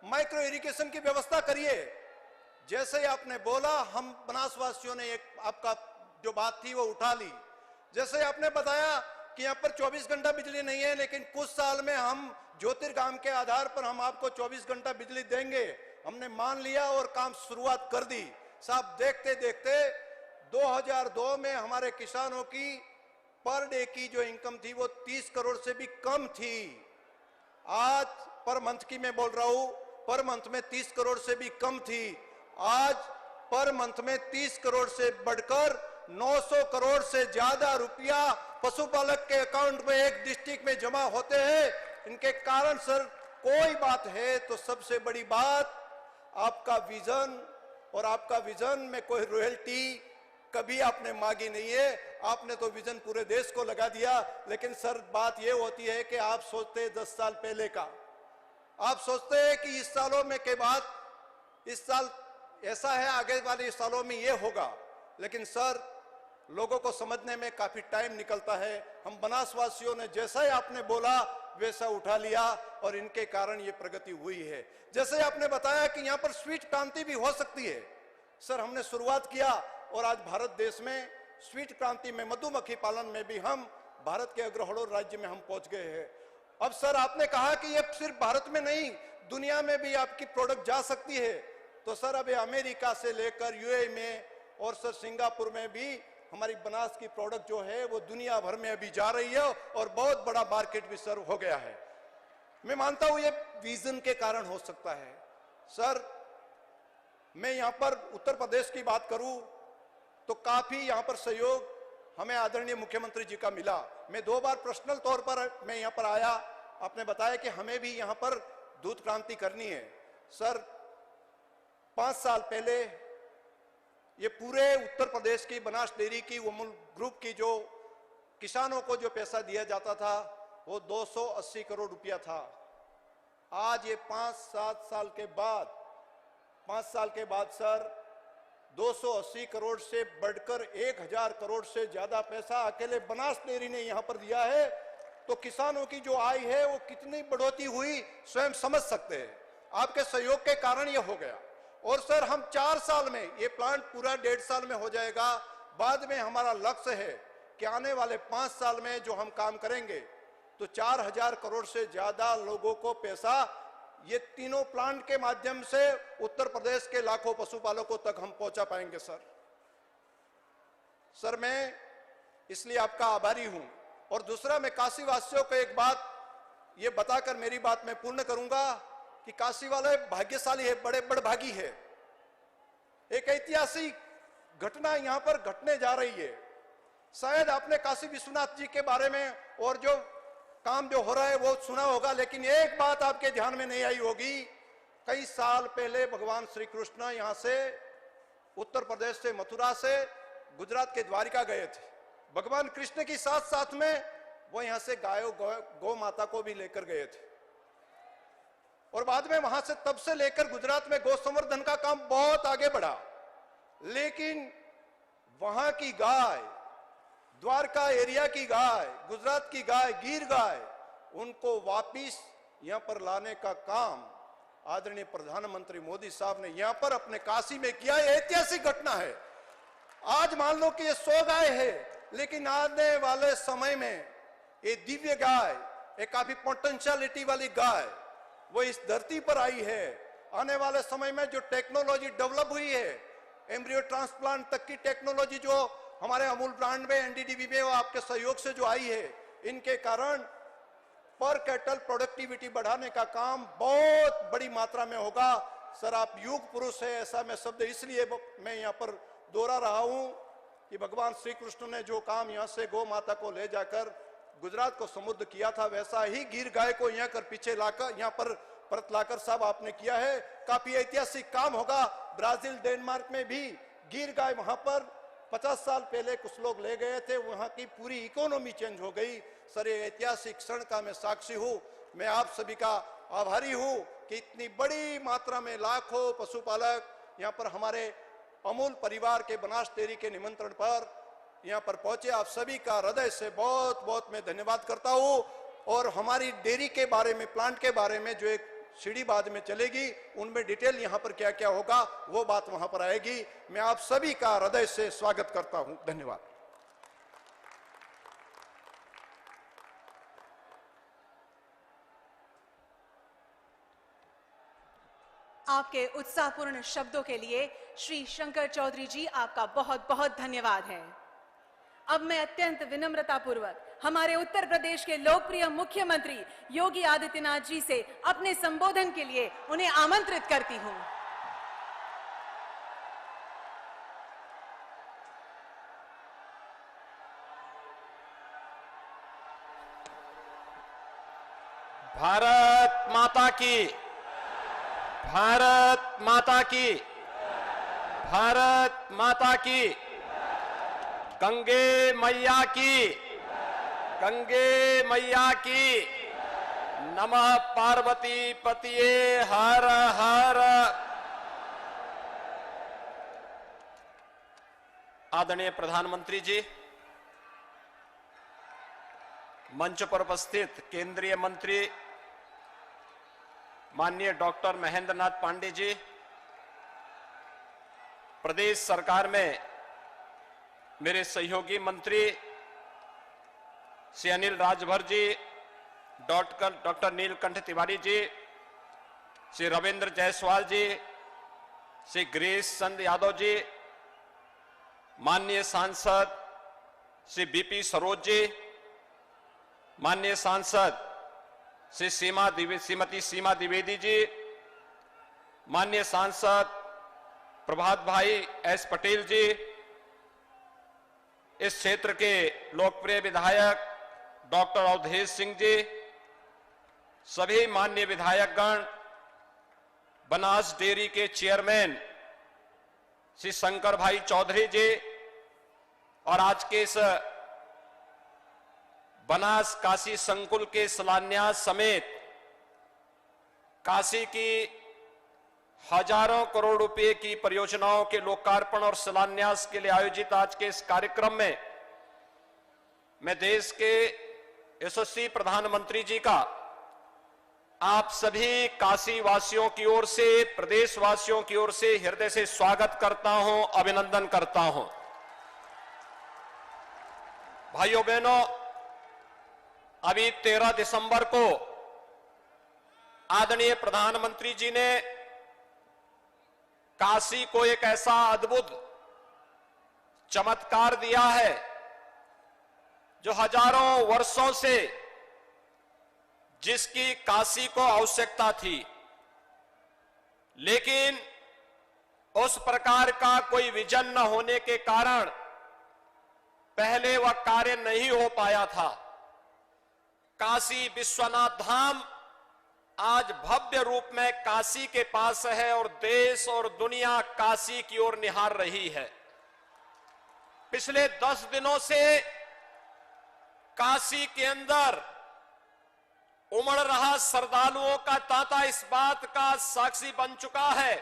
माइक्रो इरिगेशन की व्यवस्था करिए। जैसे ही आपने बोला, हम बनासवासियों ने एक आपका जो बात थी वो उठा ली। जैसे आपने बताया कि यहाँ पर 24 घंटा बिजली नहीं है, लेकिन कुछ साल में हम ज्योतिर्गाम के आधार पर हम आपको 24 घंटा बिजली देंगे, हमने मान लिया और काम शुरुआत कर दी। साहब, देखते देखते 2002 में हमारे किसानों की पर डे की जो इनकम थी वो 30 करोड़ से भी कम थी। आज पर मंथ की मैं बोल रहा हूं, पर मंथ में 30 करोड़ से भी कम थी। आज पर मंथ में 30 करोड़ से बढ़कर 900 करोड़ से ज्यादा रुपया पशुपालक के अकाउंट में एक डिस्ट्रिक्ट में जमा होते हैं। इनके कारण सर कोई बात है तो सबसे बड़ी बात आपका विजन, और आपका विजन में कोई रॉयल्टी कभी आपने मांगी नहीं है। आपने तो विजन पूरे देश को लगा दिया। लेकिन सर, बात यह होती है कि आप सोचते हैं 10 साल पहले का, आप सोचते हैं कि इस सालों में के बाद, इस साल ऐसा है, आगे वाले सालों में ये होगा। लेकिन सर, लोगों को समझने में काफी टाइम निकलता है। हम बनासवासियों ने जैसा ही आपने बोला वैसा उठा लिया और इनके कारण ये प्रगति हुई है। जैसे आपने बताया कि यहाँ पर स्वीट क्रांति भी हो सकती है, सर हमने शुरुआत किया और आज भारत देश में स्वीट क्रांति में, मधुमक्खी पालन में भी हम भारत के अग्रहणों राज्य में हम पहुंच गए हैं। अब सर आपने कहा कि ये सिर्फ भारत में नहीं, दुनिया में भी आपकी प्रोडक्ट जा सकती है। तो सर अब अमेरिका से लेकर यूएई में और सर सिंगापुर में भी हमारी बनास की प्रोडक्ट जो है वो दुनिया भर में अभी जा रही है और बहुत बड़ा मार्केट भी सर हो गया है। मैं मानता हूं ये विजन के कारण हो सकता है। सर, मैं यहां पर उत्तर प्रदेश की बात करूं तो काफी यहां पर सहयोग हमें आदरणीय मुख्यमंत्री जी का मिला। मैं 2 बार पर्सनल तौर पर मैं यहां पर आया, आपने बताया कि हमें भी यहां पर दूध क्रांति करनी है। सर, 5 साल पहले ये पूरे उत्तर प्रदेश की बनास डेयरी की अमूल ग्रुप की जो किसानों को जो पैसा दिया जाता था वो 280 करोड़ रुपया था। आज ये 5-7 साल के बाद 5 साल के बाद सर 280 करोड़ से बढ़कर 1000 करोड़ से ज्यादा पैसा अकेले बनास डेयरी ने यहां पर दिया है। तो किसानों की जो आय है वो कितनी बढ़ोतरी हुई स्वयं समझ सकते हैं। आपके सहयोग के कारण ये हो गया। और सर, हम 4 साल में, ये प्लांट पूरा 1.5 साल में हो जाएगा। बाद में हमारा लक्ष्य है कि आने वाले 5 साल में जो हम काम करेंगे तो 4000 करोड़ से ज्यादा लोगों को पैसा ये तीनों प्लांट के माध्यम से उत्तर प्रदेश के लाखों पशुपालकों तक हम पहुंचा पाएंगे। सर, मैं इसलिए आपका आभारी हूं। और दूसरा, मैं काशी वासियों को एक बात ये बताकर मेरी बात मैं पूर्ण करूंगा कि काशी वाले भाग्यशाली है, बड़े बड़भागी है। एक ऐतिहासिक घटना यहां पर घटने जा रही है। शायद आपने काशी विश्वनाथ जी के बारे में और जो काम जो हो रहा है वो सुना होगा, लेकिन एक बात आपके ध्यान में नहीं आई होगी। कई साल पहले भगवान श्री कृष्ण यहां से उत्तर प्रदेश से, मथुरा से गुजरात के द्वारिका गए थे। भगवान कृष्ण की साथ साथ में वो यहां से गौ माता को भी लेकर गए थे। और बाद में वहां से तब से लेकर गुजरात में गौ संवर्धन का काम बहुत आगे बढ़ा। लेकिन वहां की गाय, द्वारका एरिया की गाय, गुजरात की गाय, गिर गाय, उनको वापिस यहां पर लाने का काम आदरणीय प्रधानमंत्री मोदी साहब ने यहां पर अपने काशी में किया। ऐतिहासिक घटना है। आज मान लो कि ये 100 गाय है, लेकिन आने वाले समय में ये दिव्य गाय, एक काफी पोटेंशियलिटी वाली गाय वो इस धरती पर आई है। आने वाले समय में जो टेक्नोलॉजी डेवलप हुई है, एम्ब्रियो ट्रांसप्लांट तक की टेक्नोलॉजी जो हमारे अमूल ब्रांड में, एनडीडीबी में, वो आपके सहयोग से जो आई है, इनके कारण पर कैटल प्रोडक्टिविटी बढ़ाने का काम बहुत बड़ी मात्रा में होगा। सर, आप युग पुरुष है, ऐसा मैं शब्द इसलिए मैं यहाँ पर दोहरा रहा हूं कि भगवान श्री कृष्ण ने जो काम यहाँ से गौ माता को ले जाकर गुजरात को समृद्ध किया था, वैसा ही गिर गाय को यहाँ कर पीछे लाकर यहाँ पर परत लाकर साहब आपने किया है। काफी ऐतिहासिक काम होगा। ब्राजील, डेनमार्क में भी गिर गाय वहां पर 50 साल पहले कुछ लोग ले गए थे, वहां की पूरी इकोनॉमी चेंज हो गई। सर, ये ऐतिहासिक क्षण का मैं साक्षी हूं। मैं आप सभी का आभारी हूं कि इतनी बड़ी मात्रा में लाखों पशुपालक यहाँ पर हमारे अमूल परिवार के बनास डेयरी के निमंत्रण पर यहाँ पर पहुंचे। आप सभी का हृदय से बहुत बहुत मैं धन्यवाद करता हूं। और हमारी डेयरी के बारे में, प्लांट के बारे में जो एक सीढ़ी बाद में चलेगी, उनमें डिटेल यहाँ पर क्या क्या होगा वो बात वहां पर आएगी। मैं आप सभी का हृदय से स्वागत करता हूं। धन्यवाद। आपके उत्साहपूर्ण शब्दों के लिए श्री शंकर चौधरी जी, आपका बहुत बहुत धन्यवाद है। अब मैं अत्यंत विनम्रता पूर्वक हमारे उत्तर प्रदेश के लोकप्रिय मुख्यमंत्री योगी आदित्यनाथ जी से अपने संबोधन के लिए उन्हें आमंत्रित करती हूं। भारत माता की, भारत माता की, भारत माता की, गंगे मैया की, गंगे मैया की, नमः पार्वती पतिये हर हर। आदरणीय प्रधानमंत्री जी, मंच पर उपस्थित केंद्रीय मंत्री माननीय डॉक्टर महेंद्र नाथ पांडे जी, प्रदेश सरकार में मेरे सहयोगी मंत्री श्री अनिल राजभर जी, डॉक्टर नीलकंठ तिवारी जी, श्री रविंद्र जायसवाल जी, श्री गिरीश चंद यादव जी, माननीय सांसद श्री बीपी सरोज जी, माननीय सांसद श्री श्रीमती सीमा द्विवेदी जी, माननीय सांसद प्रभात भाई एस पटेल जी, इस क्षेत्र के लोकप्रिय विधायक डॉक्टर अवधेश सिंह जी, सभी माननीय विधायकगण, बनास डेयरी के चेयरमैन श्री शंकर भाई चौधरी जी और आज के इस बनास काशी संकुल के शिलान्यास समेत काशी की हजारों करोड़ रुपए की परियोजनाओं के लोकार्पण और शिलान्यास के लिए आयोजित आज के इस कार्यक्रम में मैं देश के यशस्वी प्रधानमंत्री जी का आप सभी काशी वासियों की ओर से, प्रदेशवासियों की ओर से हृदय से स्वागत करता हूं, अभिनंदन करता हूं। भाइयों बहनों, अभी 13 दिसंबर को आदरणीय प्रधानमंत्री जी ने काशी को एक ऐसा अद्भुत चमत्कार दिया है जो हजारों वर्षों से जिसकी काशी को आवश्यकता थी, लेकिन उस प्रकार का कोई विजन न होने के कारण पहले वह कार्य नहीं हो पाया था। काशी विश्वनाथ धाम आज भव्य रूप में काशी के पास है और देश और दुनिया काशी की ओर निहार रही है। पिछले 10 दिनों से काशी के अंदर उमड़ रहा श्रद्धालुओं का तांता इस बात का साक्षी बन चुका है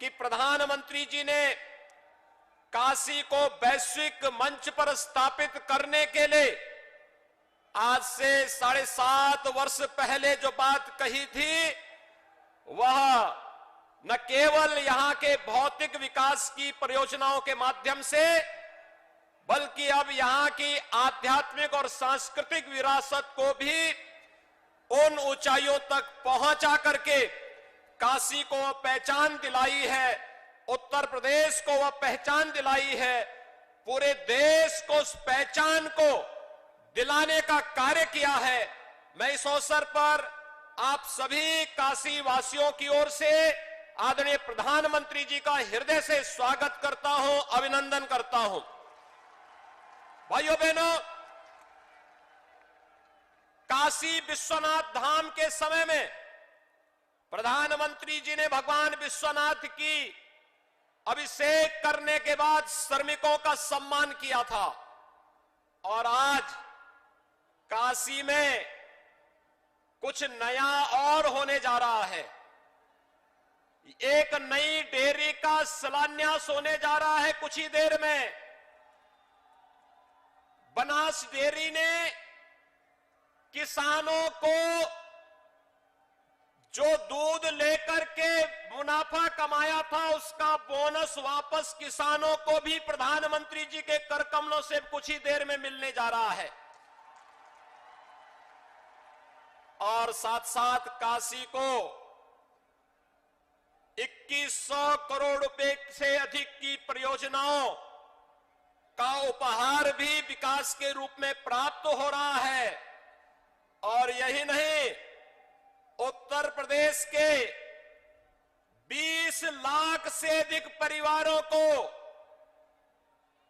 कि प्रधानमंत्री जी ने काशी को वैश्विक मंच पर स्थापित करने के लिए आज से 7.5 वर्ष पहले जो बात कही थी, वह न केवल यहां के भौतिक विकास की परियोजनाओं के माध्यम से, बल्कि अब यहां की आध्यात्मिक और सांस्कृतिक विरासत को भी उन ऊंचाइयों तक पहुंचा करके काशी को वह पहचान दिलाई है, उत्तर प्रदेश को वह पहचान दिलाई है, पूरे देश को उस पहचान को दिलाने का कार्य किया है। मैं इस अवसर पर आप सभी काशी वासियों की ओर से आदरणीय प्रधानमंत्री जी का हृदय से स्वागत करता हूं, अभिनंदन करता हूं। भाइयों बहनों, काशी विश्वनाथ धाम के समय में प्रधानमंत्री जी ने भगवान विश्वनाथ की अभिषेक करने के बाद श्रमिकों का सम्मान किया था और आज काशी में कुछ नया और होने जा रहा है। एक नई डेयरी का शिलान्यास होने जा रहा है कुछ ही देर में। बनास डेयरी ने किसानों को जो दूध लेकर के मुनाफा कमाया था उसका बोनस वापस किसानों को भी प्रधानमंत्री जी के कर कमलों से कुछ ही देर में मिलने जा रहा है। और साथ साथ काशी को 2100 करोड़ रुपए से अधिक की परियोजनाओं का उपहार भी विकास के रूप में प्राप्त हो रहा है। और यही नहीं, उत्तर प्रदेश के 20 लाख से अधिक परिवारों को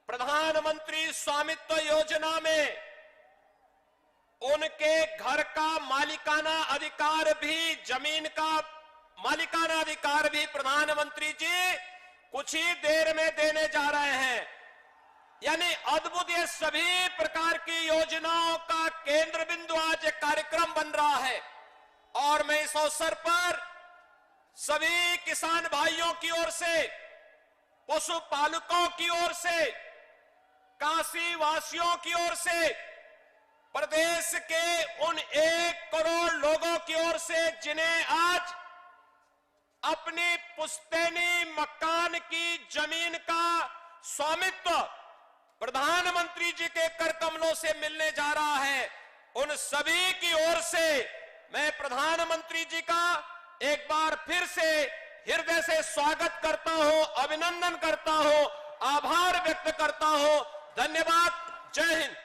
प्रधानमंत्री स्वामित्व योजना में उनके घर का मालिकाना अधिकार भी, जमीन का मालिकाना अधिकार भी प्रधानमंत्री जी कुछ ही देर में देने जा रहे हैं। यानी अद्भुत ये सभी प्रकार की योजनाओं का केंद्र बिंदु आज एक कार्यक्रम बन रहा है। और मैं इस अवसर पर सभी किसान भाइयों की ओर से, पशुपालकों की ओर से, काशी वासियों की ओर से, प्रदेश के उन 1 करोड़ लोगों की ओर से जिन्हें आज अपनी पुश्तैनी मकान की जमीन का स्वामित्व प्रधानमंत्री जी के कर कमलों से मिलने जा रहा है, उन सभी की ओर से मैं प्रधानमंत्री जी का एक बार फिर से हृदय से स्वागत करता हूं, अभिनंदन करता हूं आभार व्यक्त करता हूं। धन्यवाद। जय हिंद।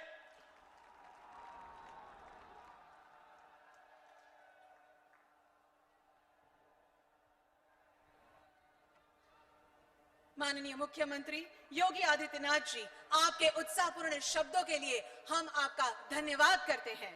माननीय मुख्यमंत्री योगी आदित्यनाथ जी, आपके उत्साहपूर्ण शब्दों के लिए हम आपका धन्यवाद करते हैं।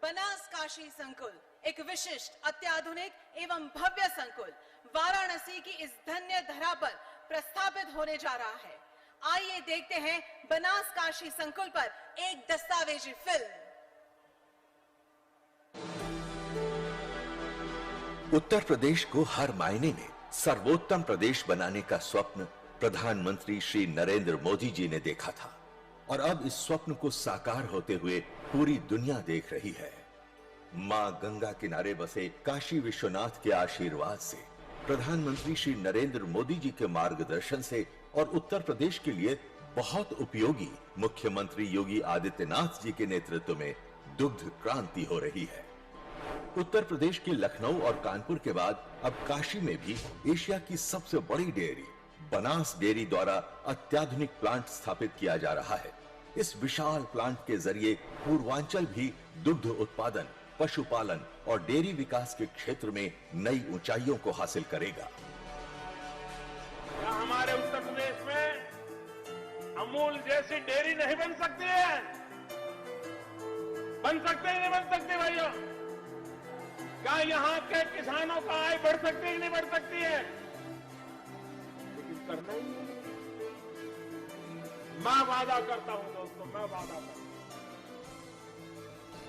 बनास काशी संकुल एक विशिष्ट, अत्याधुनिक एवं भव्य संकुल वाराणसी की इस धन्य धरा पर प्रस्थापित होने जा रहा है। आइए देखते हैं बनास काशी संकुल पर एक दस्तावेजी फिल्म। उत्तर प्रदेश को हर मायने में सर्वोत्तम प्रदेश बनाने का स्वप्न प्रधानमंत्री श्री नरेंद्र मोदी जी ने देखा था और अब इस स्वप्न को साकार होते हुए पूरी दुनिया देख रही है। मां गंगा किनारे बसे काशी विश्वनाथ के आशीर्वाद से, प्रधानमंत्री श्री नरेंद्र मोदी जी के मार्गदर्शन से और उत्तर प्रदेश के लिए बहुत उपयोगी मुख्यमंत्री योगी आदित्यनाथ जी के नेतृत्व में दुग्ध क्रांति हो रही है। उत्तर प्रदेश के लखनऊ और कानपुर के बाद अब काशी में भी एशिया की सबसे बड़ी डेयरी बनास डेयरी द्वारा अत्याधुनिक प्लांट स्थापित किया जा रहा है। इस विशाल प्लांट के जरिए पूर्वांचल भी दुग्ध उत्पादन, पशुपालन और डेयरी विकास के क्षेत्र में नई ऊंचाइयों को हासिल करेगा। क्या हमारे उत्तर प्रदेश में अमूल जैसी डेयरी नहीं बन सकती है? बन सकते ही नहीं बन सकते भाइयों? क्या यहाँ के किसानों का आय बढ़ सकती है नहीं बढ़ सकती है? लेकिन करना ही नहीं। मैं वादा करता हूं दोस्तों, मैं वादा करता हूं,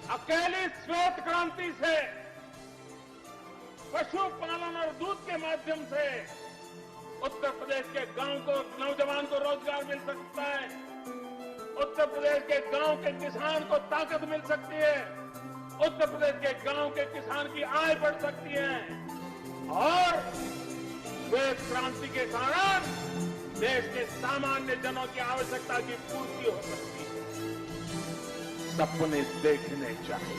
अकेली श्वेत क्रांति से, पशुपालन और दूध के माध्यम से उत्तर प्रदेश के गांव को, नौजवान को रोजगार मिल सकता है। उत्तर प्रदेश के गांव के किसान को ताकत मिल सकती है। उत्तर प्रदेश के गांव के किसान की आय बढ़ सकती है और श्वेत क्रांति के कारण देश के सामान्य जनों की आवश्यकता की पूर्ति हो सकती है। सपने देखने चाहिए।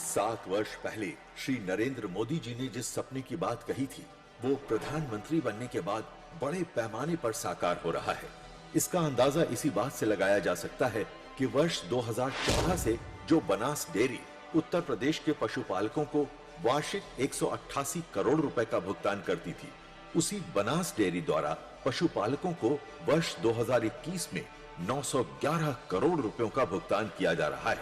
7 वर्ष पहले श्री नरेंद्र मोदी जी ने जिस सपने की बात कही थी, वो प्रधानमंत्री बनने के बाद बड़े पैमाने पर साकार हो रहा है। इसका अंदाजा इसी बात से लगाया जा सकता है कि वर्ष 2014 से जो बनास डेयरी उत्तर प्रदेश के पशुपालकों को वार्षिक 188 करोड़ रुपए का भुगतान करती थी, उसी बनास डेयरी द्वारा पशुपालकों को वर्ष 2021 में 911 करोड़ रुपयों का भुगतान किया जा रहा है।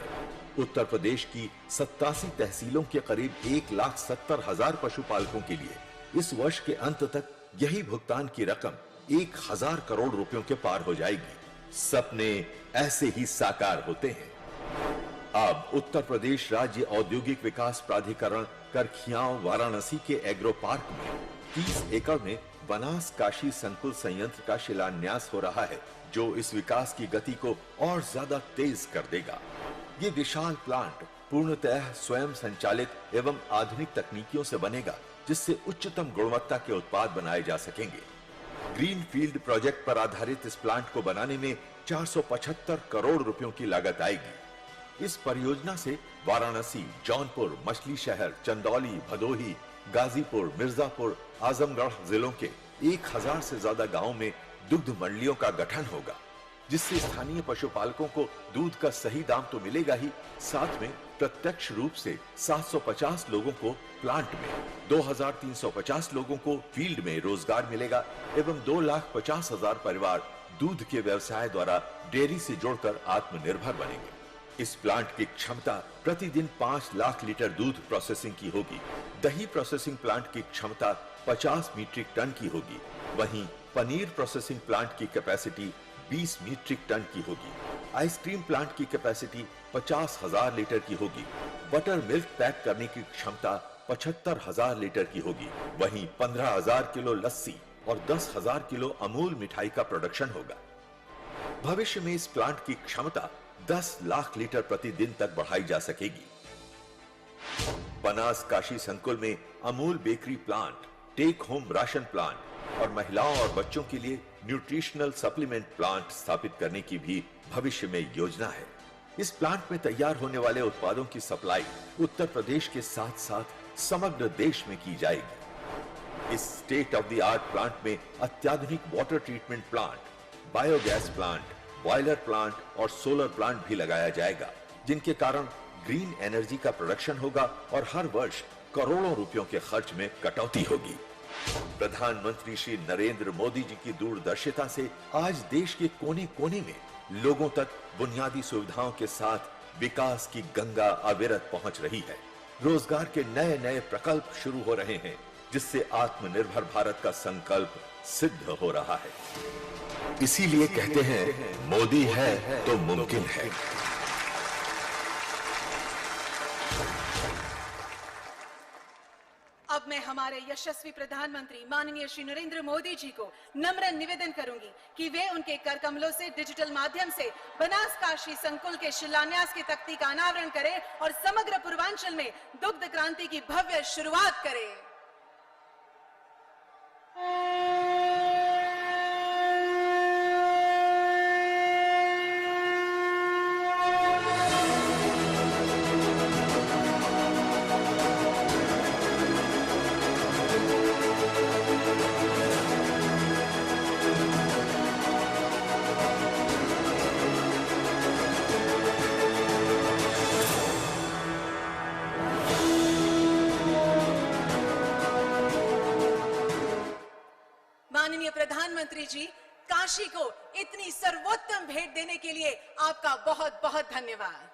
उत्तर प्रदेश की 87 तहसीलों के करीब 1,70,000 पशुपालकों के लिए इस वर्ष के अंत तक यही भुगतान की रकम 1,000 करोड़ रुपयों के पार हो जाएगी। सपने ऐसे ही साकार होते हैं। अब उत्तर प्रदेश राज्य औद्योगिक विकास प्राधिकरण करखियाव वाराणसी के एग्रो पार्क में 30 एकड़ में बनास काशी संकुल संयंत्र का शिलान्यास हो रहा है, जो इस विकास की गति को और ज्यादा तेज कर देगा। ये विशाल प्लांट पूर्णतः स्वयं संचालित एवं आधुनिक तकनीकियों से बनेगा, जिससे उच्चतम गुणवत्ता के उत्पाद बनाए जा सकेंगे। ग्रीन फील्ड प्रोजेक्ट पर आधारित इस प्लांट को बनाने में 475 करोड़ रुपयों की लागत आएगी। इस परियोजना से वाराणसी, जौनपुर, मछली शहर, चंदौली, भदोही, गाजीपुर, मिर्जापुर, आजमगढ़ जिलों के 1000 से ज्यादा गांवों में दुग्ध मंडियों का गठन होगा, जिससे स्थानीय पशुपालकों को दूध का सही दाम तो मिलेगा ही, साथ में प्रत्यक्ष रूप से 750 लोगों को प्लांट में, 2350 लोगों को फील्ड में रोजगार मिलेगा एवं 2,50,000 परिवार दूध के व्यवसाय द्वारा डेयरी से जोड़कर आत्मनिर्भर बनेंगे। इस प्लांट की क्षमता प्रतिदिन 5 लाख लीटर दूध प्रोसेसिंग की होगी। दही प्रोसेसिंग प्लांट की क्षमता 50 मीट्रिक टन की होगी। वहीं पनीर प्रोसेसिंग प्लांट की कैपेसिटी 20 मीट्रिक टन की होगी। आइसक्रीम प्लांट की कैपेसिटी 50,000 लीटर की होगी। बटर मिल्क पैक करने की क्षमता 75,000 लीटर की होगी। वहीं 15,000 किलो लस्सी और 10,000 किलो अमूल मिठाई का प्रोडक्शन होगा। भविष्य में इस प्लांट की क्षमता 10 लाख लीटर प्रतिदिन तक बढ़ाई जा सकेगी। बनास काशी संकुल में Amul bakery plant, take home ration plant और महिलाओं और बच्चों के लिए न्यूट्रिशनल सप्लीमेंट प्लांट स्थापित करने की भी भविष्य में योजना है। इस प्लांट में तैयार होने वाले उत्पादों की सप्लाई उत्तर प्रदेश के साथ साथ समग्र देश में की जाएगी। इस state of the art plant में अत्याधुनिक water treatment plant, biogas plant, boiler plant और सोलर प्लांट भी लगाया जाएगा, जिनके कारण ग्रीन एनर्जी का प्रोडक्शन होगा और हर वर्ष करोड़ों रुपयों के खर्च में कटौती होगी। प्रधानमंत्री श्री नरेंद्र मोदी जी की दूरदर्शिता से आज देश के कोने कोने में लोगों तक बुनियादी सुविधाओं के साथ विकास की गंगा अविरत पहुंच रही है। रोजगार के नए नए प्रकल्प शुरू हो रहे हैं, जिससे आत्मनिर्भर भारत का संकल्प सिद्ध हो रहा है। इसीलिए कहते हैं, मोदी है तो मुमकिन है। अब मैं हमारे यशस्वी प्रधानमंत्री माननीय श्री नरेंद्र मोदी जी को नम्र निवेदन करूंगी कि वे उनके कर कमलों से डिजिटल माध्यम से बनास काशी संकुल के शिलान्यास की तख्ती का अनावरण करें और समग्र पूर्वांचल में दुग्ध क्रांति की भव्य शुरुआत करें। माननीय प्रधानमंत्री जी, काशी को इतनी सर्वोत्तम भेंट देने के लिए आपका बहुत बहुत धन्यवाद।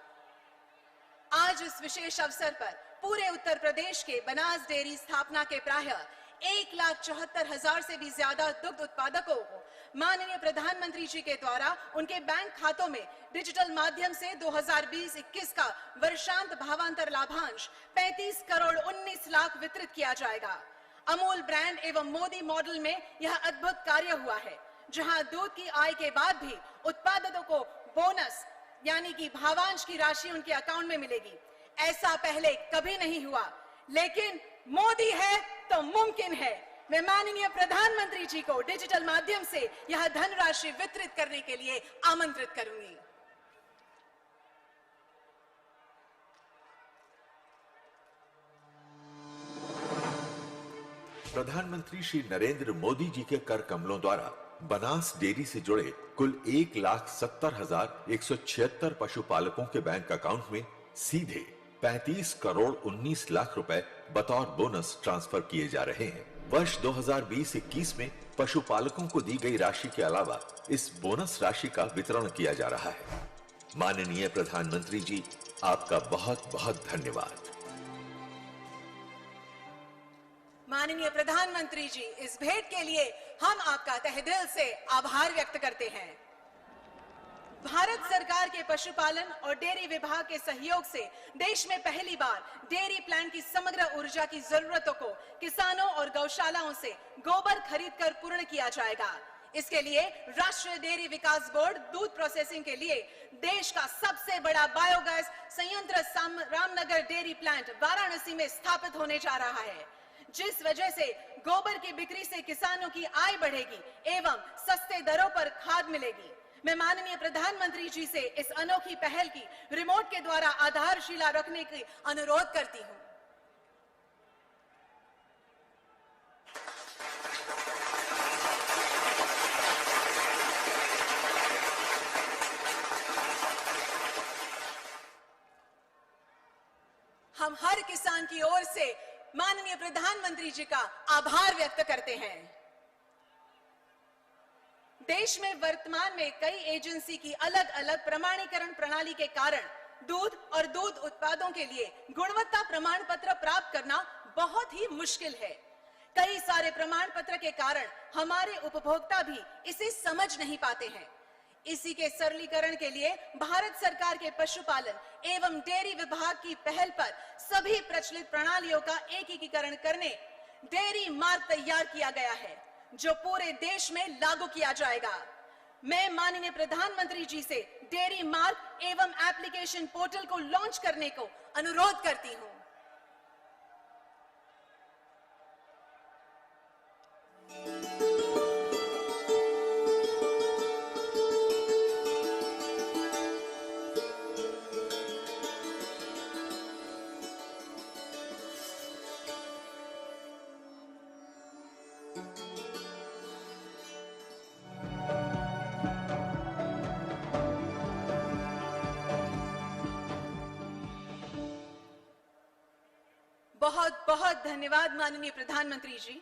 आज इस विशेष अवसर पर पूरे उत्तर प्रदेश के बनास डेयरी स्थापना के प्रायः 1,74,000 से भी ज्यादा दुग्ध उत्पादकों को माननीय प्रधानमंत्री जी के द्वारा उनके बैंक खातों में डिजिटल माध्यम से 2020-21 का वर्षांत भावांतर लाभांश 35 करोड़ 19 लाख वितरित किया जाएगा। अमूल ब्रांड एवं मोदी मॉडल में यह अद्भुत कार्य हुआ है, जहां दूध की आय के बाद भी उत्पादकों को बोनस यानी कि भावांश की राशि उनके अकाउंट में मिलेगी। ऐसा पहले कभी नहीं हुआ, लेकिन मोदी है तो मुमकिन है। मैं माननीय प्रधानमंत्री जी को डिजिटल माध्यम से यह धनराशि वितरित करने के लिए आमंत्रित करूंगी। प्रधानमंत्री श्री नरेंद्र मोदी जी के कर कमलों द्वारा बनास डेयरी से जुड़े कुल 1,70,176 पशुपालकों के बैंक अकाउंट में सीधे 35 करोड़ 19 लाख रुपए बतौर बोनस ट्रांसफर किए जा रहे हैं। वर्ष 2020-21 में पशुपालकों को दी गई राशि के अलावा इस बोनस राशि का वितरण किया जा रहा है। माननीय प्रधानमंत्री जी, आपका बहुत बहुत धन्यवाद। माननीय प्रधानमंत्री जी, इस भेंट के लिए हम आपका तहे दिल से आभार व्यक्त करते हैं। भारत सरकार के पशुपालन और डेयरी विभाग के सहयोग से देश में पहली बार डेयरी प्लांट की समग्र ऊर्जा की जरूरतों को किसानों और गौशालाओं से गोबर खरीदकर पूर्ण किया जाएगा। इसके लिए राष्ट्रीय डेयरी विकास बोर्ड दूध प्रोसेसिंग के लिए देश का सबसे बड़ा बायोगैस संयंत्र रामनगर डेयरी प्लांट वाराणसी में स्थापित होने जा रहा है, जिस वजह से गोबर की बिक्री से किसानों की आय बढ़ेगी एवं सस्ते दरों पर खाद मिलेगी। मैं माननीय प्रधानमंत्री जी से इस अनोखी पहल की रिमोट के द्वारा आधारशिला रखने की अनुरोध करती हूं। हम हर किसान की ओर से माननीय प्रधानमंत्री जी का आभार व्यक्त करते हैं। देश में वर्तमान में कई एजेंसी की अलग अलग प्रमाणीकरण प्रणाली के कारण दूध और दूध उत्पादों के लिए गुणवत्ता प्रमाण पत्र प्राप्त करना बहुत ही मुश्किल है। कई सारे प्रमाण पत्र के कारण हमारे उपभोक्ता भी इसे समझ नहीं पाते हैं। इसी के सरलीकरण के लिए भारत सरकार के पशुपालन एवं डेयरी विभाग की पहल पर सभी प्रचलित प्रणालियों का एकीकरण करने डेयरी मार्ग तैयार किया गया है, जो पूरे देश में लागू किया जाएगा। मैं माननीय प्रधानमंत्री जी से डेयरी मार्ग एवं एप्लीकेशन पोर्टल को लॉन्च करने को अनुरोध करती हूं। बहुत बहुत धन्यवाद माननीय प्रधानमंत्री जी।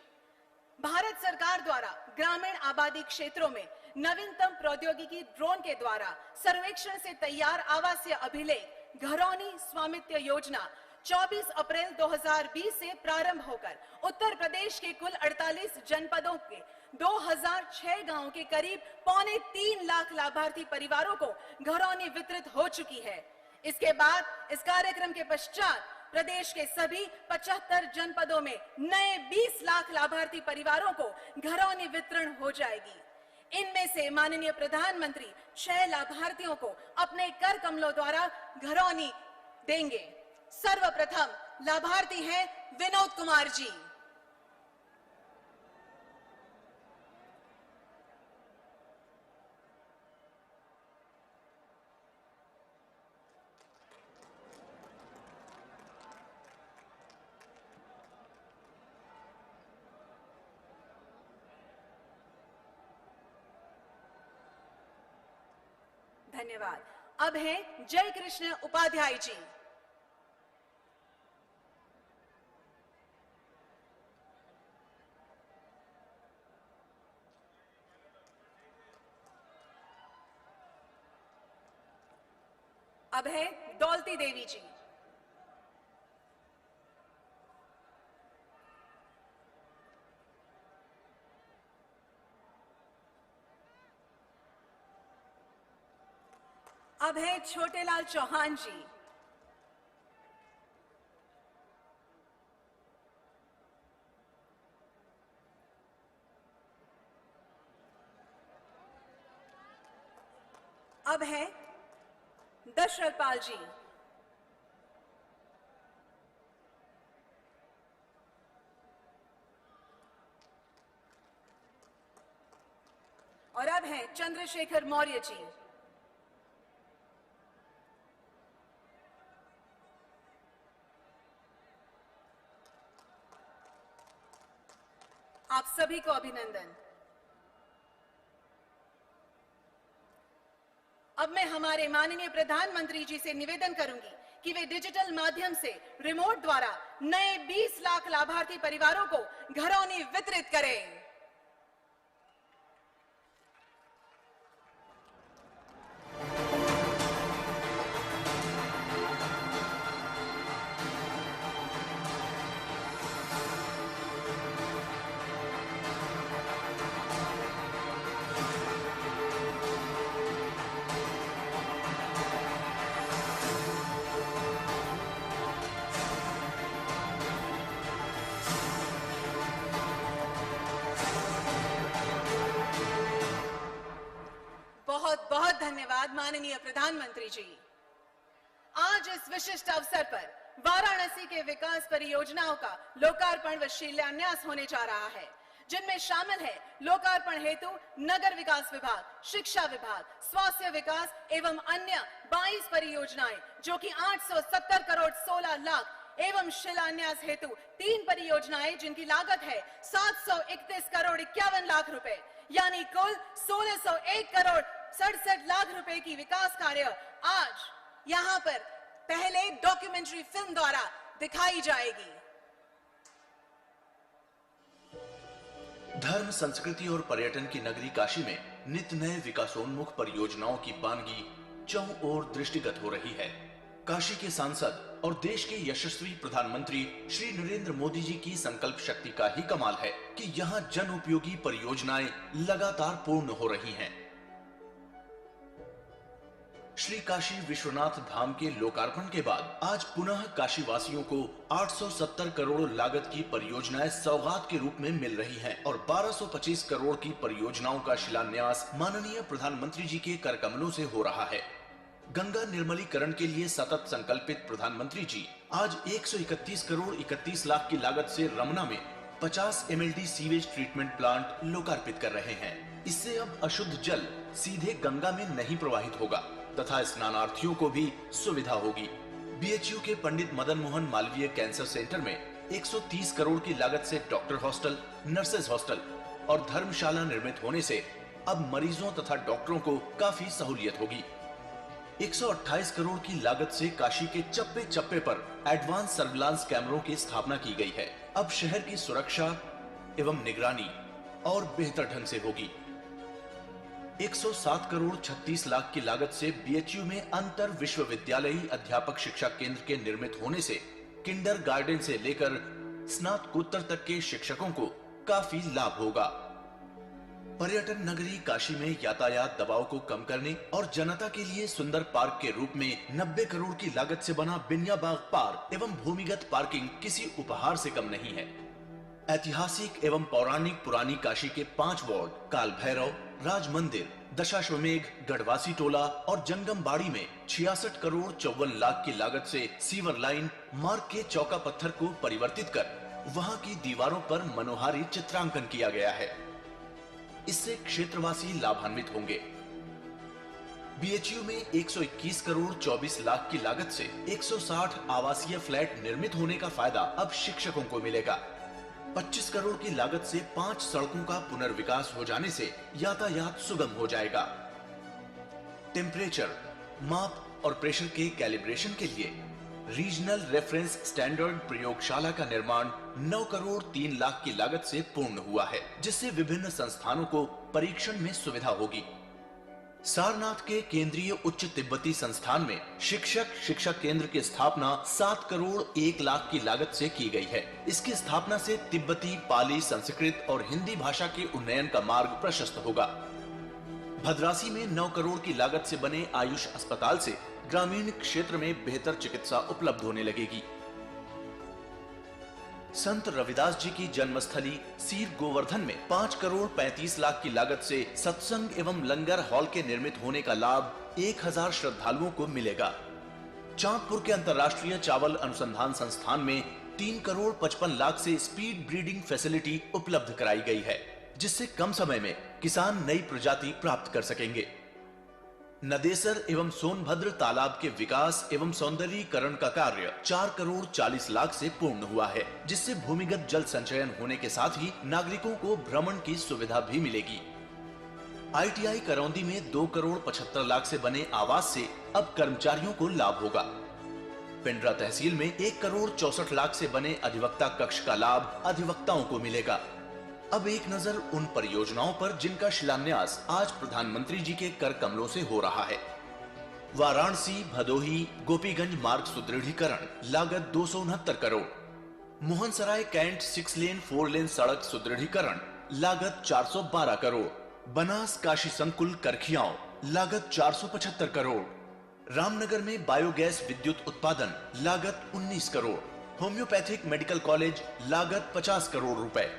भारत सरकार द्वारा ग्रामीण आबादी क्षेत्रों में नवीनतम प्रौद्योगिकी ड्रोन के द्वारा सर्वेक्षण से तैयार आवासीय अभिलेख घरौनी स्वामित्व योजना 24 अप्रैल 2020 से प्रारंभ होकर उत्तर प्रदेश के कुल 48 जनपदों के 2006 गांवों के करीब 2.25 लाख लाभार्थी परिवारों को घरौनी वितरित हो चुकी है। इसके बाद इस कार्यक्रम के पश्चात प्रदेश के सभी 75 जनपदों में नए 20 लाख लाभार्थी परिवारों को घरौनी वितरण हो जाएगी। इनमें से माननीय प्रधानमंत्री 6 लाभार्थियों को अपने कर कमलों द्वारा घरौनी देंगे। सर्वप्रथम लाभार्थी हैं विनोद कुमार जी। धन्यवाद। अब है जय कृष्ण उपाध्याय जी। अब है दौलती देवी जी। अब है छोटेलाल चौहान जी। अब है दशरथ पाल जी। और अब है चंद्रशेखर मौर्य जी। आप सभी को अभिनंदन। अब मैं हमारे माननीय प्रधानमंत्री जी से निवेदन करूंगी कि वे डिजिटल माध्यम से रिमोट द्वारा नए 20 लाख लाभार्थी परिवारों को घरौनी वितरित करें। बहुत बहुत धन्यवाद माननीय प्रधानमंत्री जी। आज इस विशिष्ट अवसर पर वाराणसी के विकास परियोजनाओं का लोकार्पण व शिलान्यास होने जा रहा है, जिनमें शामिल है लोकार्पण हेतु नगर विकास विभाग, शिक्षा विभाग, स्वास्थ्य विकास एवं अन्य 22 परियोजनाएं जो कि 870 करोड़ 16 लाख एवं शिलान्यास हेतु 3 परियोजनाएं जिनकी लागत है 731 करोड़ 51 लाख रुपए, यानी कुल 1601 करोड़ 67 लाख रुपए की विकास कार्य आज यहां पर पहले डॉक्यूमेंट्री फिल्म द्वारा दिखाई जाएगी। धर्म, संस्कृति और पर्यटन की नगरी काशी में नित नए विकासोन्मुख परियोजनाओं की बानगी चौं ओर दृष्टिगत हो रही है। काशी के सांसद और देश के यशस्वी प्रधानमंत्री श्री नरेंद्र मोदी जी की संकल्प शक्ति का ही कमाल है कि यहाँ जन उपयोगी परियोजनाएं लगातार पूर्ण हो रही हैं। श्री काशी विश्वनाथ धाम के लोकार्पण के बाद आज पुनः काशी वासियों को 870 करोड़ लागत की परियोजनाएं सौगात के रूप में मिल रही हैं और 1225 करोड़ की परियोजनाओं का शिलान्यास माननीय प्रधानमंत्री जी के कर कमलों से हो रहा है। गंगा निर्मलीकरण के लिए सतत संकल्पित प्रधानमंत्री जी आज 131 करोड़ 31 लाख की लागत से रमना में 50 MLD सीवेज ट्रीटमेंट प्लांट लोकार्पित कर रहे हैं। इससे अब अशुद्ध जल सीधे गंगा में नहीं प्रवाहित होगा तथा स्नानार्थियों को भी सुविधा होगी। BHU के पंडित मदन मोहन मालवीय कैंसर सेंटर में 130 करोड़ की लागत से डॉक्टर हॉस्टल, नर्सेज हॉस्टल और धर्मशाला निर्मित होने से अब मरीजों तथा डॉक्टरों को काफी सहूलियत होगी। 128 करोड़ की लागत से काशी के चप्पे चप्पे पर एडवांस सर्विलांस कैमरों की स्थापना की गई है। अब शहर की सुरक्षा एवं निगरानी और बेहतर ढंग से होगी। 107 करोड़ 36 लाख की लागत से बीएचयू में अंतर विश्वविद्यालयी अध्यापक शिक्षा केंद्र के निर्मित होने से किंडर गार्डन से लेकर स्नातकोत्तर तक के शिक्षकों को काफी लाभ होगा। पर्यटन नगरी काशी में यातायात दबाव को कम करने और जनता के लिए सुंदर पार्क के रूप में 90 करोड़ की लागत से बना बिन्या बाग पार्क एवं भूमिगत पार्किंग किसी उपहार से कम नहीं है। ऐतिहासिक एवं पौराणिक पुरानी काशी के 5 वार्ड काल भैरव, राज मंदिर, दशाश्वमेघ, गढ़वासी टोला और जंगम बाड़ी में 66 करोड़ 54 लाख की लागत से सीवर लाइन मार्ग के चौका पत्थर को परिवर्तित कर वहां की दीवारों पर मनोहारी चित्रांकन किया गया है। इससे क्षेत्रवासी लाभान्वित होंगे। बीएचयू में 121 करोड़ 24 लाख की लागत से 160 आवासीय फ्लैट निर्मित होने का फायदा अब शिक्षकों को मिलेगा। 25 करोड़ की लागत से 5 सड़कों का पुनर्विकास हो जाने से यातायात सुगम हो जाएगा। टेम्परेचर, माप और प्रेशर के कैलिब्रेशन के लिए रीजनल रेफरेंस स्टैंडर्ड प्रयोगशाला का निर्माण 9 करोड़ 3 लाख की लागत से पूर्ण हुआ है, जिससे विभिन्न संस्थानों को परीक्षण में सुविधा होगी। सारनाथ के केंद्रीय उच्च तिब्बती संस्थान में शिक्षा केंद्र की स्थापना 7 करोड़ 1 लाख की लागत से की गई है। इसकी स्थापना से तिब्बती, पाली, संस्कृत और हिंदी भाषा के उन्नयन का मार्ग प्रशस्त होगा। भद्रासी में 9 करोड़ की लागत से बने आयुष अस्पताल से ग्रामीण क्षेत्र में बेहतर चिकित्सा उपलब्ध होने लगेगी। संत रविदास जी की जन्मस्थली सीर गोवर्धन में 5 करोड़ 35 लाख की लागत से सत्संग एवं लंगर हॉल के निर्मित होने का लाभ 1000 श्रद्धालुओं को मिलेगा। चांदपुर के अंतर्राष्ट्रीय चावल अनुसंधान संस्थान में 3 करोड़ 55 लाख से स्पीड ब्रीडिंग फैसिलिटी उपलब्ध कराई गई है, जिससे कम समय में किसान नई प्रजाति प्राप्त कर सकेंगे। नदेसर एवं सोनभद्र तालाब के विकास एवं सौंदर्यीकरण का कार्य 4 करोड़ 40 लाख से पूर्ण हुआ है, जिससे भूमिगत जल संचयन होने के साथ ही नागरिकों को भ्रमण की सुविधा भी मिलेगी। आईटीआई करौंदी में 2 करोड़ 75 लाख से बने आवास से अब कर्मचारियों को लाभ होगा। पिंडरा तहसील में 1 करोड़ 64 लाख से बने अधिवक्ता कक्ष का लाभ अधिवक्ताओं को मिलेगा। अब एक नजर उन परियोजनाओं पर जिनका शिलान्यास आज प्रधानमंत्री जी के कर कमलों से हो रहा है। वाराणसी भदोही गोपीगंज मार्ग सुदृढ़ीकरण, लागत 269 करोड़। मोहनसराय कैंट 6 लेन 4 लेन सड़क सुदृढ़ीकरण, लागत 412 करोड़। बनास काशी संकुल करखियाओं, लागत 475 करोड़। रामनगर में बायोगैस विद्युत उत्पादन, लागत 19 करोड़। होम्योपैथिक मेडिकल कॉलेज, लागत 50 करोड़ रुपए।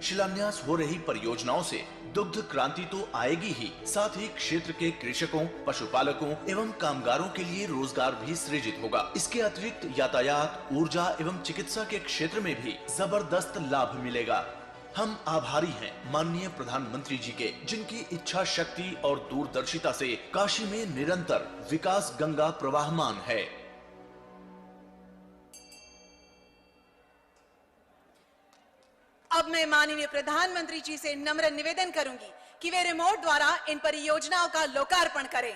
शिलान्यास हो रही परियोजनाओं से दुग्ध क्रांति तो आएगी ही, साथ ही क्षेत्र के कृषकों, पशुपालकों एवं कामगारों के लिए रोजगार भी सृजित होगा। इसके अतिरिक्त यातायात, ऊर्जा एवं चिकित्सा के क्षेत्र में भी जबरदस्त लाभ मिलेगा। हम आभारी हैं माननीय प्रधानमंत्री जी के, जिनकी इच्छा शक्ति और दूरदर्शिता से काशी में निरंतर विकास गंगा प्रवाहमान है। अब मैं माननीय प्रधानमंत्री जी से नम्र निवेदन करूंगी कि वे रिमोट द्वारा इन परियोजनाओं का लोकार्पण करें।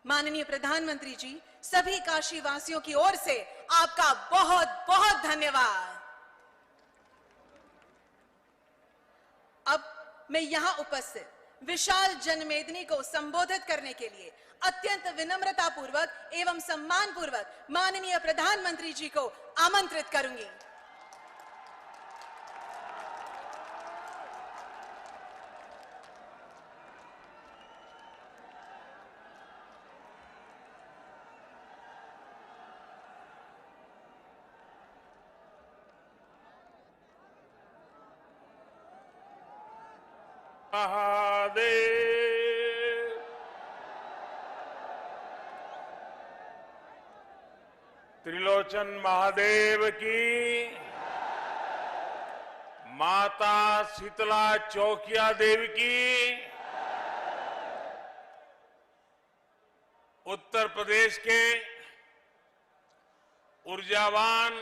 माननीय प्रधानमंत्री जी, सभी काशी वासियों की ओर से आपका बहुत बहुत धन्यवाद। अब मैं यहां उपस्थित विशाल जनमेदिनी को संबोधित करने के लिए अत्यंत विनम्रता पूर्वक एवं सम्मान पूर्वक माननीय प्रधानमंत्री जी को आमंत्रित करूंगी। महादेव। त्रिलोचन महादेव की, माता शीतला चौकिया देवी की, उत्तर प्रदेश के ऊर्जावान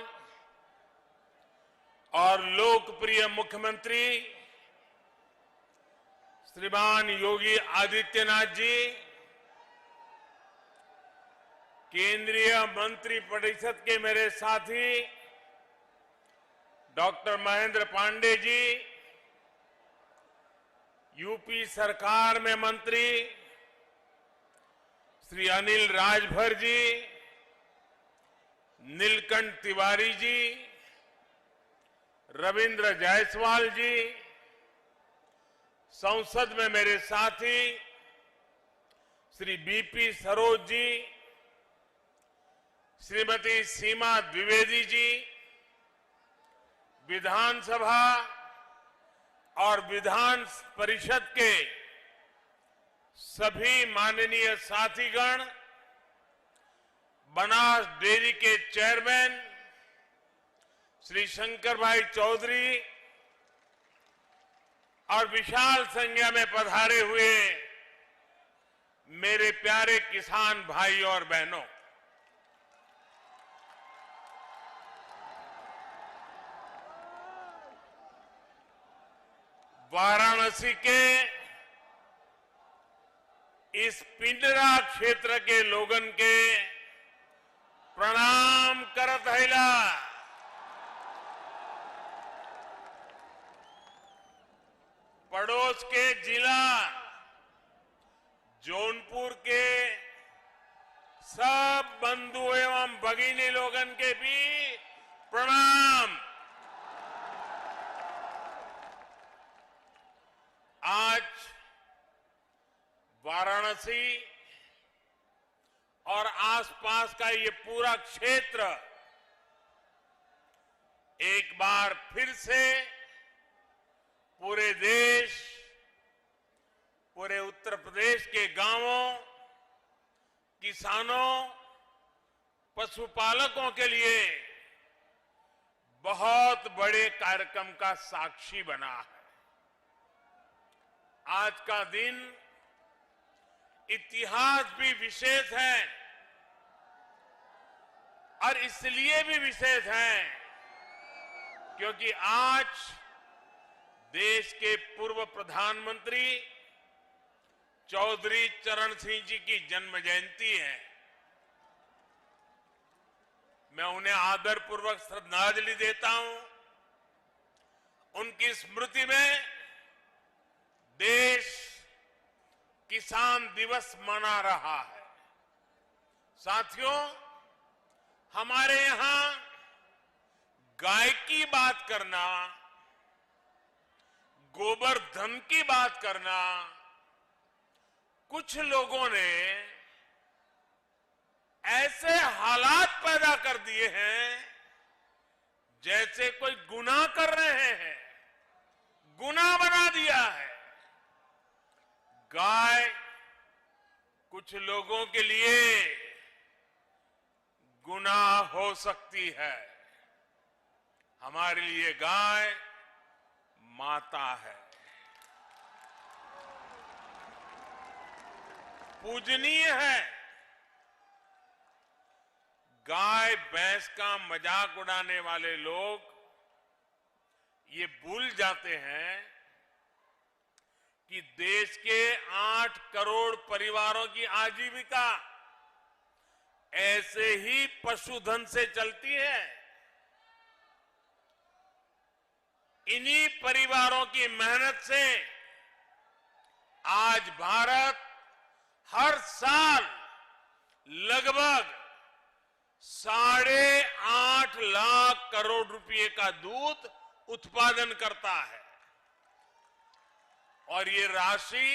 और लोकप्रिय मुख्यमंत्री श्रीमान योगी आदित्यनाथ जी, केंद्रीय मंत्रिपरिषद के मेरे साथी डॉक्टर महेंद्र पांडे जी, यूपी सरकार में मंत्री श्री अनिल राजभर जी, नीलकंठ तिवारी जी, रविंद्र जायसवाल जी, संसद में मेरे साथी श्री बीपी सरोज जी, श्रीमती सीमा द्विवेदी जी, विधानसभा और विधान परिषद के सभी माननीय साथीगण, बनास डेयरी के चेयरमैन श्री शंकर भाई चौधरी और विशाल संख्या में पधारे हुए मेरे प्यारे किसान भाई और बहनों, वाराणसी के इस पिंडरा क्षेत्र के लोगन के प्रणाम करत हैला। पड़ोस के जिला जौनपुर के सब बंधु एवं भगिनी लोगन के भी प्रणाम। आज वाराणसी और आसपास का ये पूरा क्षेत्र एक बार फिर से पूरे देश, पूरे उत्तर प्रदेश के गांवों, किसानों, पशुपालकों के लिए बहुत बड़े कार्यक्रम का साक्षी बना है। आज का दिन इतिहास भी विशेष है और इसलिए भी विशेष है क्योंकि आज देश के पूर्व प्रधानमंत्री चौधरी चरण सिंह जी की जन्म जयंती है। मैं उन्हें आदरपूर्वक श्रद्धांजलि देता हूं। उनकी स्मृति में देश किसान दिवस मना रहा है। साथियों, हमारे यहां गाय की बात करना, गोवर्धन की बात करना, कुछ लोगों ने ऐसे हालात पैदा कर दिए हैं जैसे कोई गुनाह कर रहे हैं, गुनाह बना दिया है। गाय कुछ लोगों के लिए गुनाह हो सकती है, हमारे लिए गाय माता है, पूजनीय है। गाय भैंस का मजाक उड़ाने वाले लोग ये भूल जाते हैं कि देश के 8 करोड़ परिवारों की आजीविका ऐसे ही पशुधन से चलती है। इन्हीं परिवारों की मेहनत से आज भारत हर साल लगभग 8.5 लाख करोड़ रुपए का दूध उत्पादन करता है और ये राशि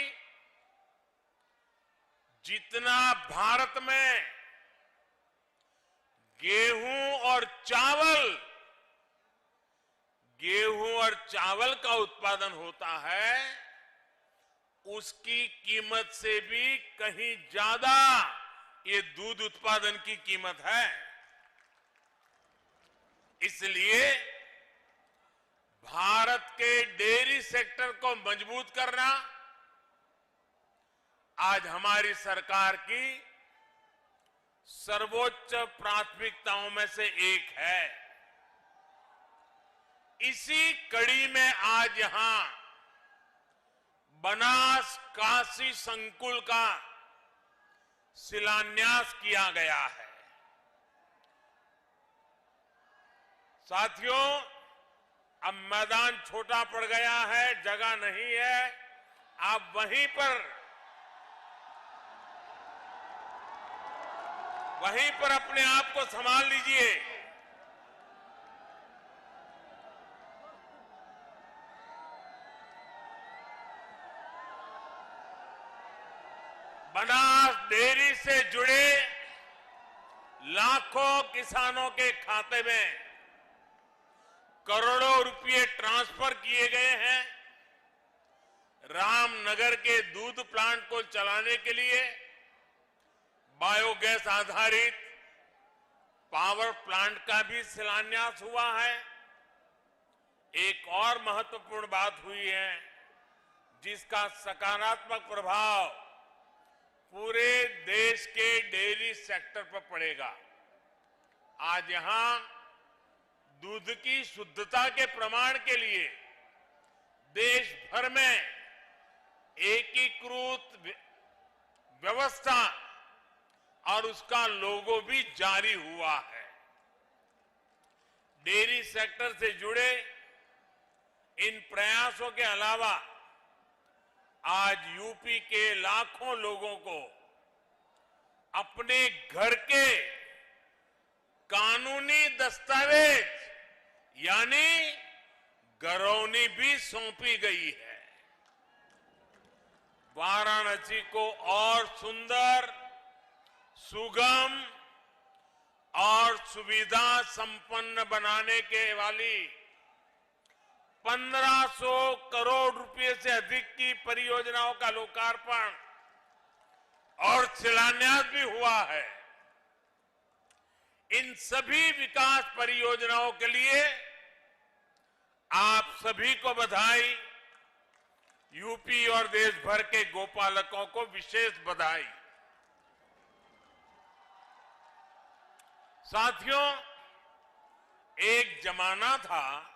जितना भारत में गेहूं और चावल का उत्पादन होता है, उसकी कीमत से भी कहीं ज्यादा ये दूध उत्पादन की कीमत है। इसलिए भारत के डेयरी सेक्टर को मजबूत करना आज हमारी सरकार की सर्वोच्च प्राथमिकताओं में से एक है। इसी कड़ी में आज यहां बनास काशी संकुल का शिलान्यास किया गया है। साथियों, अब मैदान छोटा पड़ गया है, जगह नहीं है, आप वहीं पर अपने आप को संभाल लीजिए। बनास डेयरी से जुड़े लाखों किसानों के खाते में करोड़ों रुपए ट्रांसफर किए गए हैं। रामनगर के दूध प्लांट को चलाने के लिए बायोगैस आधारित पावर प्लांट का भी शिलान्यास हुआ है। एक और महत्वपूर्ण बात हुई है जिसका सकारात्मक प्रभाव पूरे देश के डेयरी सेक्टर पर पड़ेगा। आज यहां दूध की शुद्धता के प्रमाण के लिए देश भर में एकीकृत व्यवस्था और उसका लोगो भी जारी हुआ है। डेयरी सेक्टर से जुड़े इन प्रयासों के अलावा आज यूपी के लाखों लोगों को अपने घर के कानूनी दस्तावेज यानी घरौनी भी सौंपी गई है। वाराणसी को और सुंदर, सुगम और सुविधा संपन्न बनाने के वाली 1500 करोड़ रुपए से अधिक की परियोजनाओं का लोकार्पण और शिलान्यास भी हुआ है। इन सभी विकास परियोजनाओं के लिए आप सभी को बधाई। यूपी और देश भर के गोपालकों को विशेष बधाई। साथियों, एक जमाना था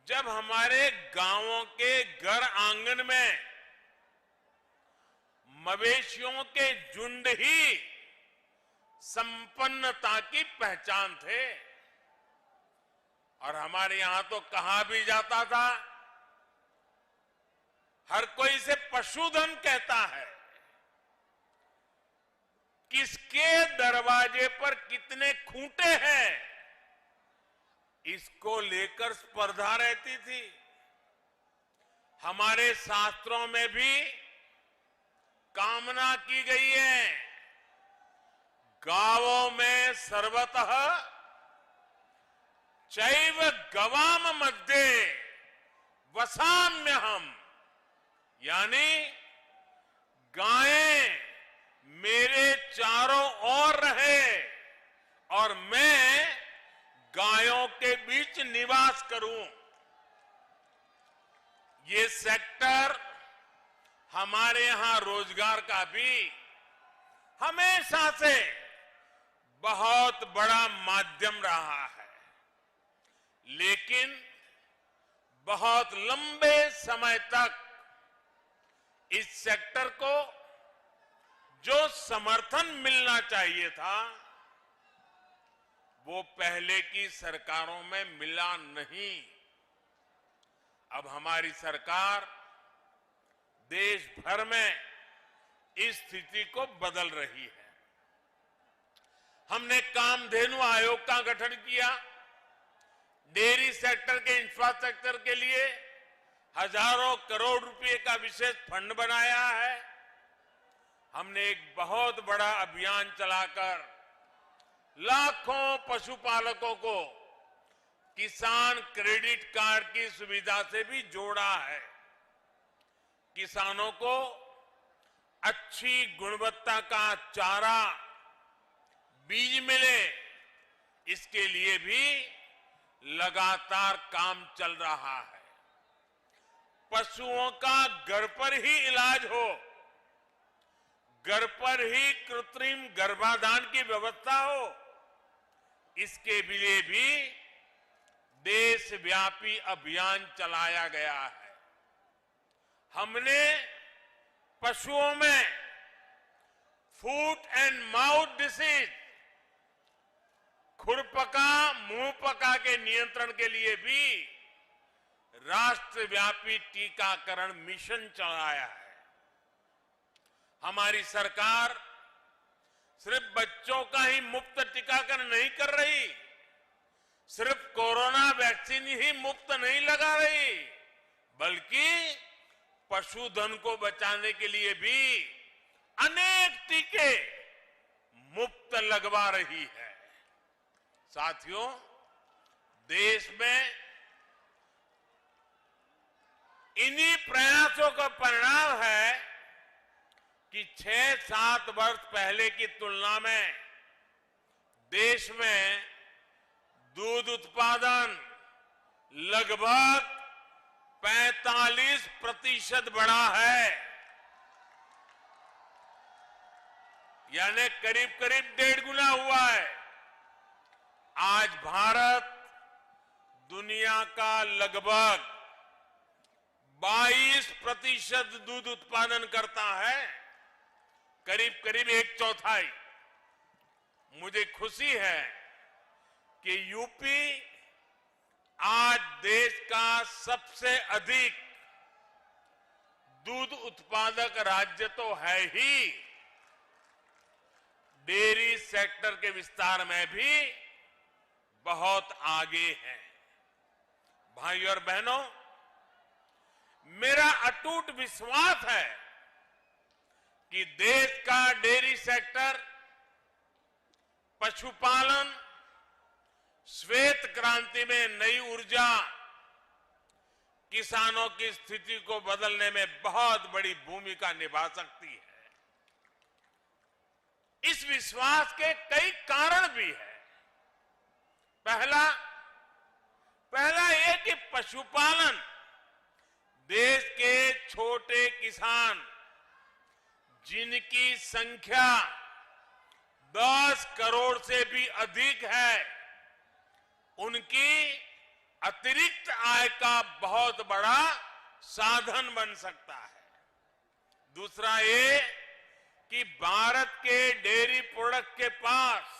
जब हमारे गांवों के घर आंगन में मवेशियों के झुंड ही संपन्नता की पहचान थे। और हमारे यहां तो कहा भी जाता था, हर कोई इसे पशुधन कहता है। किसके दरवाजे पर कितने खूंटे हैं, इसको लेकर स्पर्धा रहती थी। हमारे शास्त्रों में भी कामना की गई है, गावों में सर्वतः चैव गवाम मध्ये वसाम्यहम्, यानी गायें मेरे चारों ओर रहे और मैं गायों के बीच निवास करूं। ये सेक्टर हमारे यहां रोजगार का भी हमेशा से बहुत बड़ा माध्यम रहा है, लेकिन बहुत लंबे समय तक इस सेक्टर को जो समर्थन मिलना चाहिए था वो पहले की सरकारों में मिला नहीं। अब हमारी सरकार देश भर में इस स्थिति को बदल रही है। हमने कामधेनु आयोग का गठन किया, डेयरी सेक्टर के इंफ्रास्ट्रक्चर के लिए हजारों करोड़ रुपए का विशेष फंड बनाया है। हमने एक बहुत बड़ा अभियान चलाकर लाखों पशुपालकों को किसान क्रेडिट कार्ड की सुविधा से भी जोड़ा है। किसानों को अच्छी गुणवत्ता का चारा, बीज मिले, इसके लिए भी लगातार काम चल रहा है। पशुओं का घर पर ही इलाज हो, घर पर ही कृत्रिम गर्भाधान की व्यवस्था हो, इसके लिए भी देशव्यापी अभियान चलाया गया है। हमने पशुओं में फूट एंड माउथ डिसीज, खुरपका, मुंहपका के नियंत्रण के लिए भी राष्ट्रव्यापी टीकाकरण मिशन चलाया है। हमारी सरकार सिर्फ बच्चों का ही मुफ्त टीकाकरण नहीं कर रही, सिर्फ कोरोना वैक्सीन ही मुफ्त नहीं लगा रही, बल्कि पशुधन को बचाने के लिए भी अनेक टीके मुफ्त लगवा रही है। साथियों, देश में इन्हीं प्रयासों का परिणाम है कि 6-7 वर्ष पहले की तुलना में देश में दूध उत्पादन लगभग 45% बढ़ा है, यानी करीब करीब 1.5 गुना हुआ है। आज भारत दुनिया का लगभग 22% दूध उत्पादन करता है, करीब करीब 1/4। मुझे खुशी है कि यूपी आज देश का सबसे अधिक दूध उत्पादक राज्य तो है ही, डेयरी सेक्टर के विस्तार में भी बहुत आगे है। भाइयों और बहनों, मेरा अटूट विश्वास है कि देश का डेयरी सेक्टर, पशुपालन, श्वेत क्रांति में नई ऊर्जा, किसानों की स्थिति को बदलने में बहुत बड़ी भूमिका निभा सकती है। इस विश्वास के कई कारण भी हैं। पहला ये कि पशुपालन देश के छोटे किसान, जिनकी संख्या 10 करोड़ से भी अधिक है, उनकी अतिरिक्त आय का बहुत बड़ा साधन बन सकता है। दूसरा ये कि भारत के डेयरी प्रोडक्ट के पास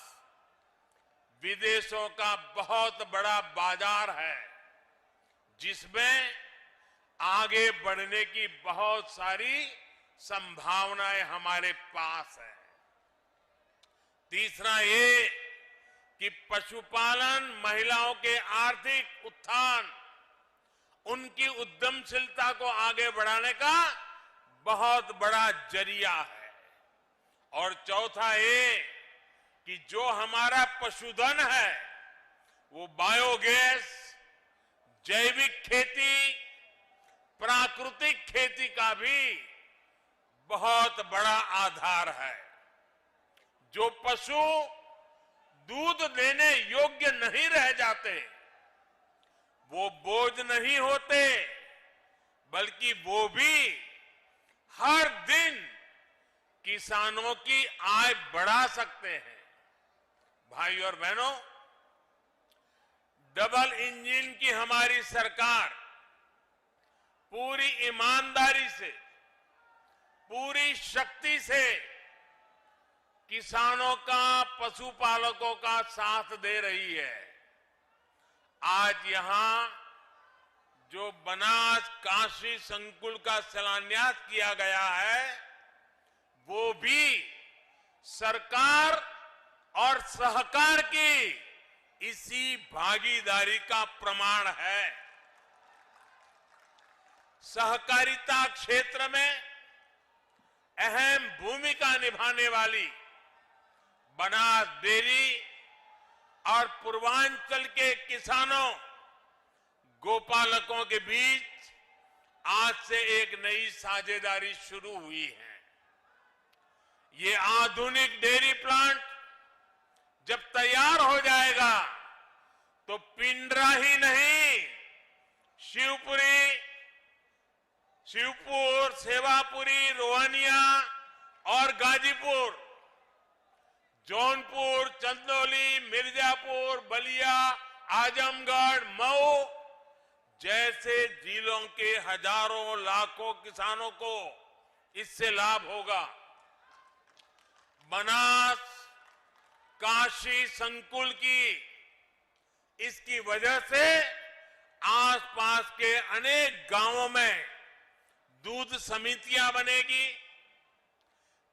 विदेशों का बहुत बड़ा बाजार है, जिसमें आगे बढ़ने की बहुत सारी संभावनाएं हमारे पास है। तीसरा ये कि पशुपालन महिलाओं के आर्थिक उत्थान, उनकी उद्यमशीलता को आगे बढ़ाने का बहुत बड़ा जरिया है। और चौथा ये कि जो हमारा पशुधन है वो बायोगैस, जैविक खेती, प्राकृतिक खेती का भी बहुत बड़ा आधार है। जो पशु दूध देने योग्य नहीं रह जाते, वो बोझ नहीं होते, बल्कि वो भी हर दिन किसानों की आय बढ़ा सकते हैं। भाइयों और बहनों, डबल इंजन की हमारी सरकार पूरी ईमानदारी से, पूरी शक्ति से किसानों का, पशुपालकों का साथ दे रही है। आज यहां जो बनास काशी संकुल का शिलान्यास किया गया है, वो भी सरकार और सहकार की इसी भागीदारी का प्रमाण है। सहकारिता क्षेत्र में अहम भूमिका निभाने वाली बनास डेयरी और पूर्वांचल के किसानों, गोपालकों के बीच आज से एक नई साझेदारी शुरू हुई है। ये आधुनिक डेयरी प्लांट जब तैयार हो जाएगा तो पिंडरा ही नहीं, शिवपुर, सेवापुरी, रोहनिया और गाजीपुर, जौनपुर, चंदौली, मिर्जापुर, बलिया, आजमगढ़, मऊ जैसे जिलों के हजारों लाखों किसानों को इससे लाभ होगा। बनास, काशी संकुल की इसकी वजह से आसपास के अनेक गांवों में दूध समितियां बनेगी,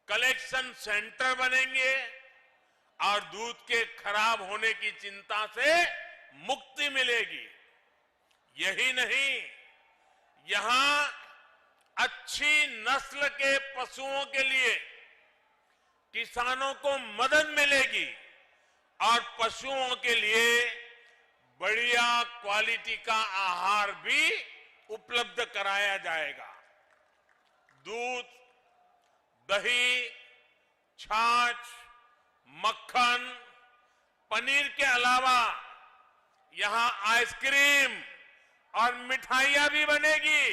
कलेक्शन सेंटर बनेंगे और दूध के खराब होने की चिंता से मुक्ति मिलेगी। यही नहीं, यहां अच्छी नस्ल के पशुओं के लिए किसानों को मदद मिलेगी और पशुओं के लिए बढ़िया क्वालिटी का आहार भी उपलब्ध कराया जाएगा। दूध, दही, छाछ, मक्खन, पनीर के अलावा यहां आइसक्रीम और मिठाइयां भी बनेगी।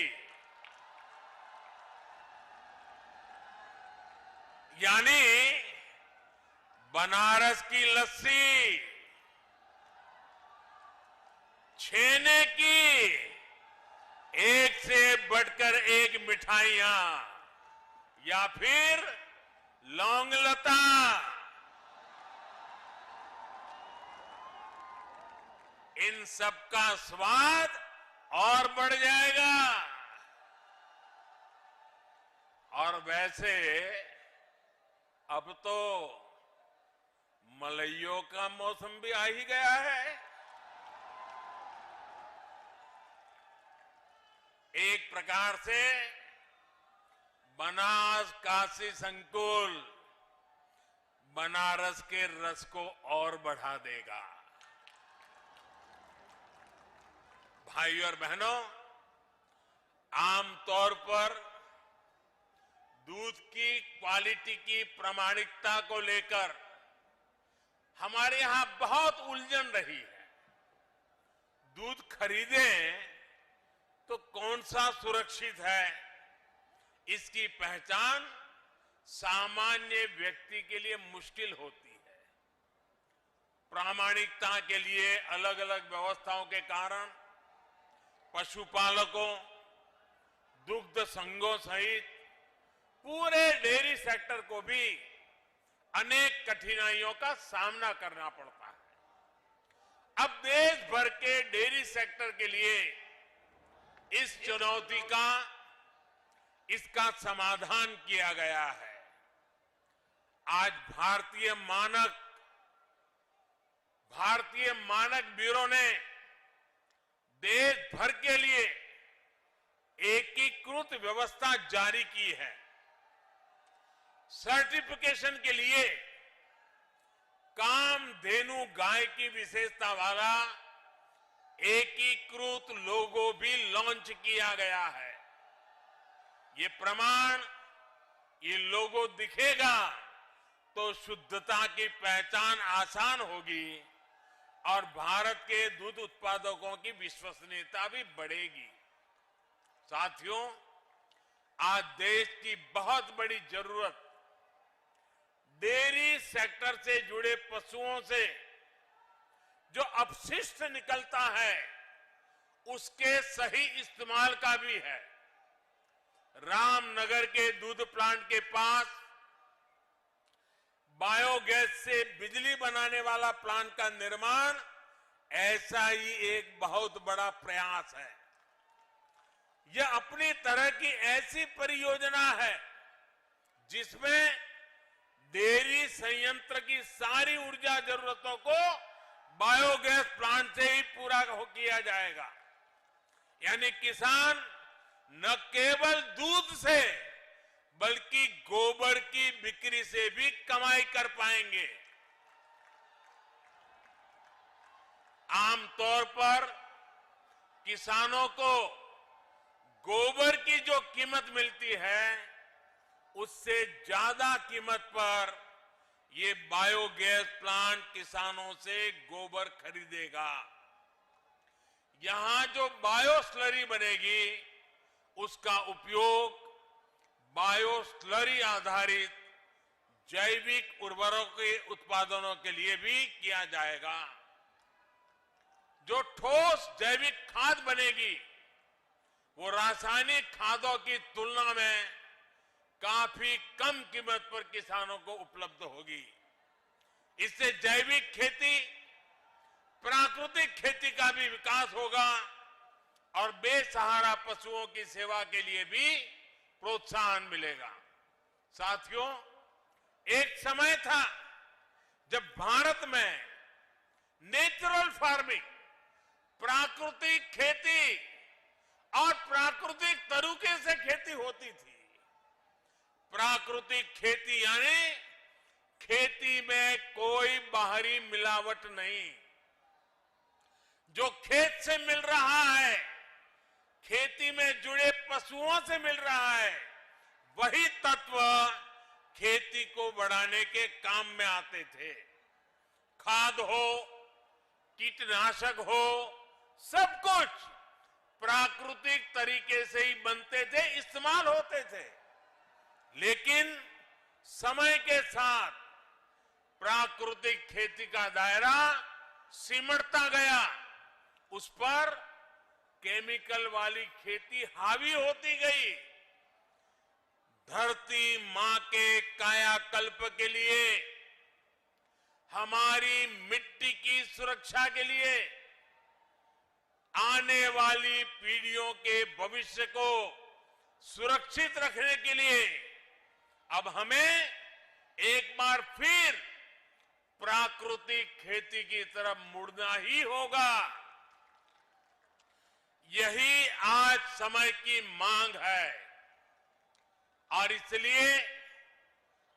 यानी बनारस की लस्सी, छेने की एक से बढ़कर एक मिठाइयां या फिर लौंग लता, इन सब का स्वाद और बढ़ जाएगा। और वैसे अब तो मलइयों का मौसम भी आ ही गया है। एक प्रकार से बनास काशी संकुल बनारस के रस को और बढ़ा देगा। भाइयों और बहनों, आमतौर पर दूध की क्वालिटी की प्रामाणिकता को लेकर हमारे यहां बहुत उलझन रही है। दूध खरीदें तो कौन सा सुरक्षित है, इसकी पहचान सामान्य व्यक्ति के लिए मुश्किल होती है। प्रामाणिकता के लिए अलग अलग व्यवस्थाओं के कारण पशुपालकों, दुग्ध संघों सहित पूरे डेयरी सेक्टर को भी अनेक कठिनाइयों का सामना करना पड़ता है। अब देश भर के डेयरी सेक्टर के लिए इस चुनौती का इसका समाधान किया गया है। आज भारतीय मानक ब्यूरो ने देश भर के लिए एकीकृत व्यवस्था जारी की है। सर्टिफिकेशन के लिए कामधेनु गाय की विशेषता वाला एकीकृत लोगो भी लॉन्च किया गया है। ये प्रमाण, ये लोगो दिखेगा तो शुद्धता की पहचान आसान होगी और भारत के दूध उत्पादकों की विश्वसनीयता भी बढ़ेगी। साथियों, आज देश की बहुत बड़ी जरूरत डेयरी सेक्टर से जुड़े पशुओं से जो अपशिष्ट निकलता है उसके सही इस्तेमाल का भी है। रामनगर के दूध प्लांट के पास बायोगैस से बिजली बनाने वाला प्लांट का निर्माण ऐसा ही एक बहुत बड़ा प्रयास है। यह अपनी तरह की ऐसी परियोजना है जिसमें डेयरी संयंत्र की सारी ऊर्जा जरूरतों को बायोगैस प्लांट से ही पूरा किया जाएगा। यानी किसान न केवल दूध से बल्कि गोबर की बिक्री से भी कमाई कर पाएंगे। आमतौर पर किसानों को गोबर की जो कीमत मिलती है उससे ज्यादा कीमत पर ये बायोगैस प्लांट किसानों से गोबर खरीदेगा। यहां जो बायो स्लरी बनेगी उसका उपयोग बायो स्लरी आधारित जैविक उर्वरकों के उत्पादनों के लिए भी किया जाएगा। जो ठोस जैविक खाद बनेगी वो रासायनिक खादों की तुलना में काफी कम कीमत पर किसानों को उपलब्ध होगी। इससे जैविक खेती, प्राकृतिक खेती का भी विकास होगा और बेसहारा पशुओं की सेवा के लिए भी प्रोत्साहन मिलेगा। साथियों, एक समय था जब भारत में नेचुरल फार्मिंग, प्राकृतिक खेती और प्राकृतिक तरीके से खेती होती थी। प्राकृतिक खेती यानी खेती में कोई बाहरी मिलावट नहीं। जो खेत से मिल रहा है, खेती में जुड़े पशुओं से मिल रहा है, वही तत्व खेती को बढ़ाने के काम में आते थे। खाद हो, कीटनाशक हो, सब कुछ प्राकृतिक तरीके से ही बनते थे, इस्तेमाल होते थे। लेकिन समय के साथ प्राकृतिक खेती का दायरा सिमटता गया, उस पर केमिकल वाली खेती हावी होती गई। धरती मां के कायाकल्प के लिए, हमारी मिट्टी की सुरक्षा के लिए, आने वाली पीढ़ियों के भविष्य को सुरक्षित रखने के लिए अब हमें एक बार फिर प्राकृतिक खेती की तरफ मुड़ना ही होगा। यही आज समय की मांग है और इसलिए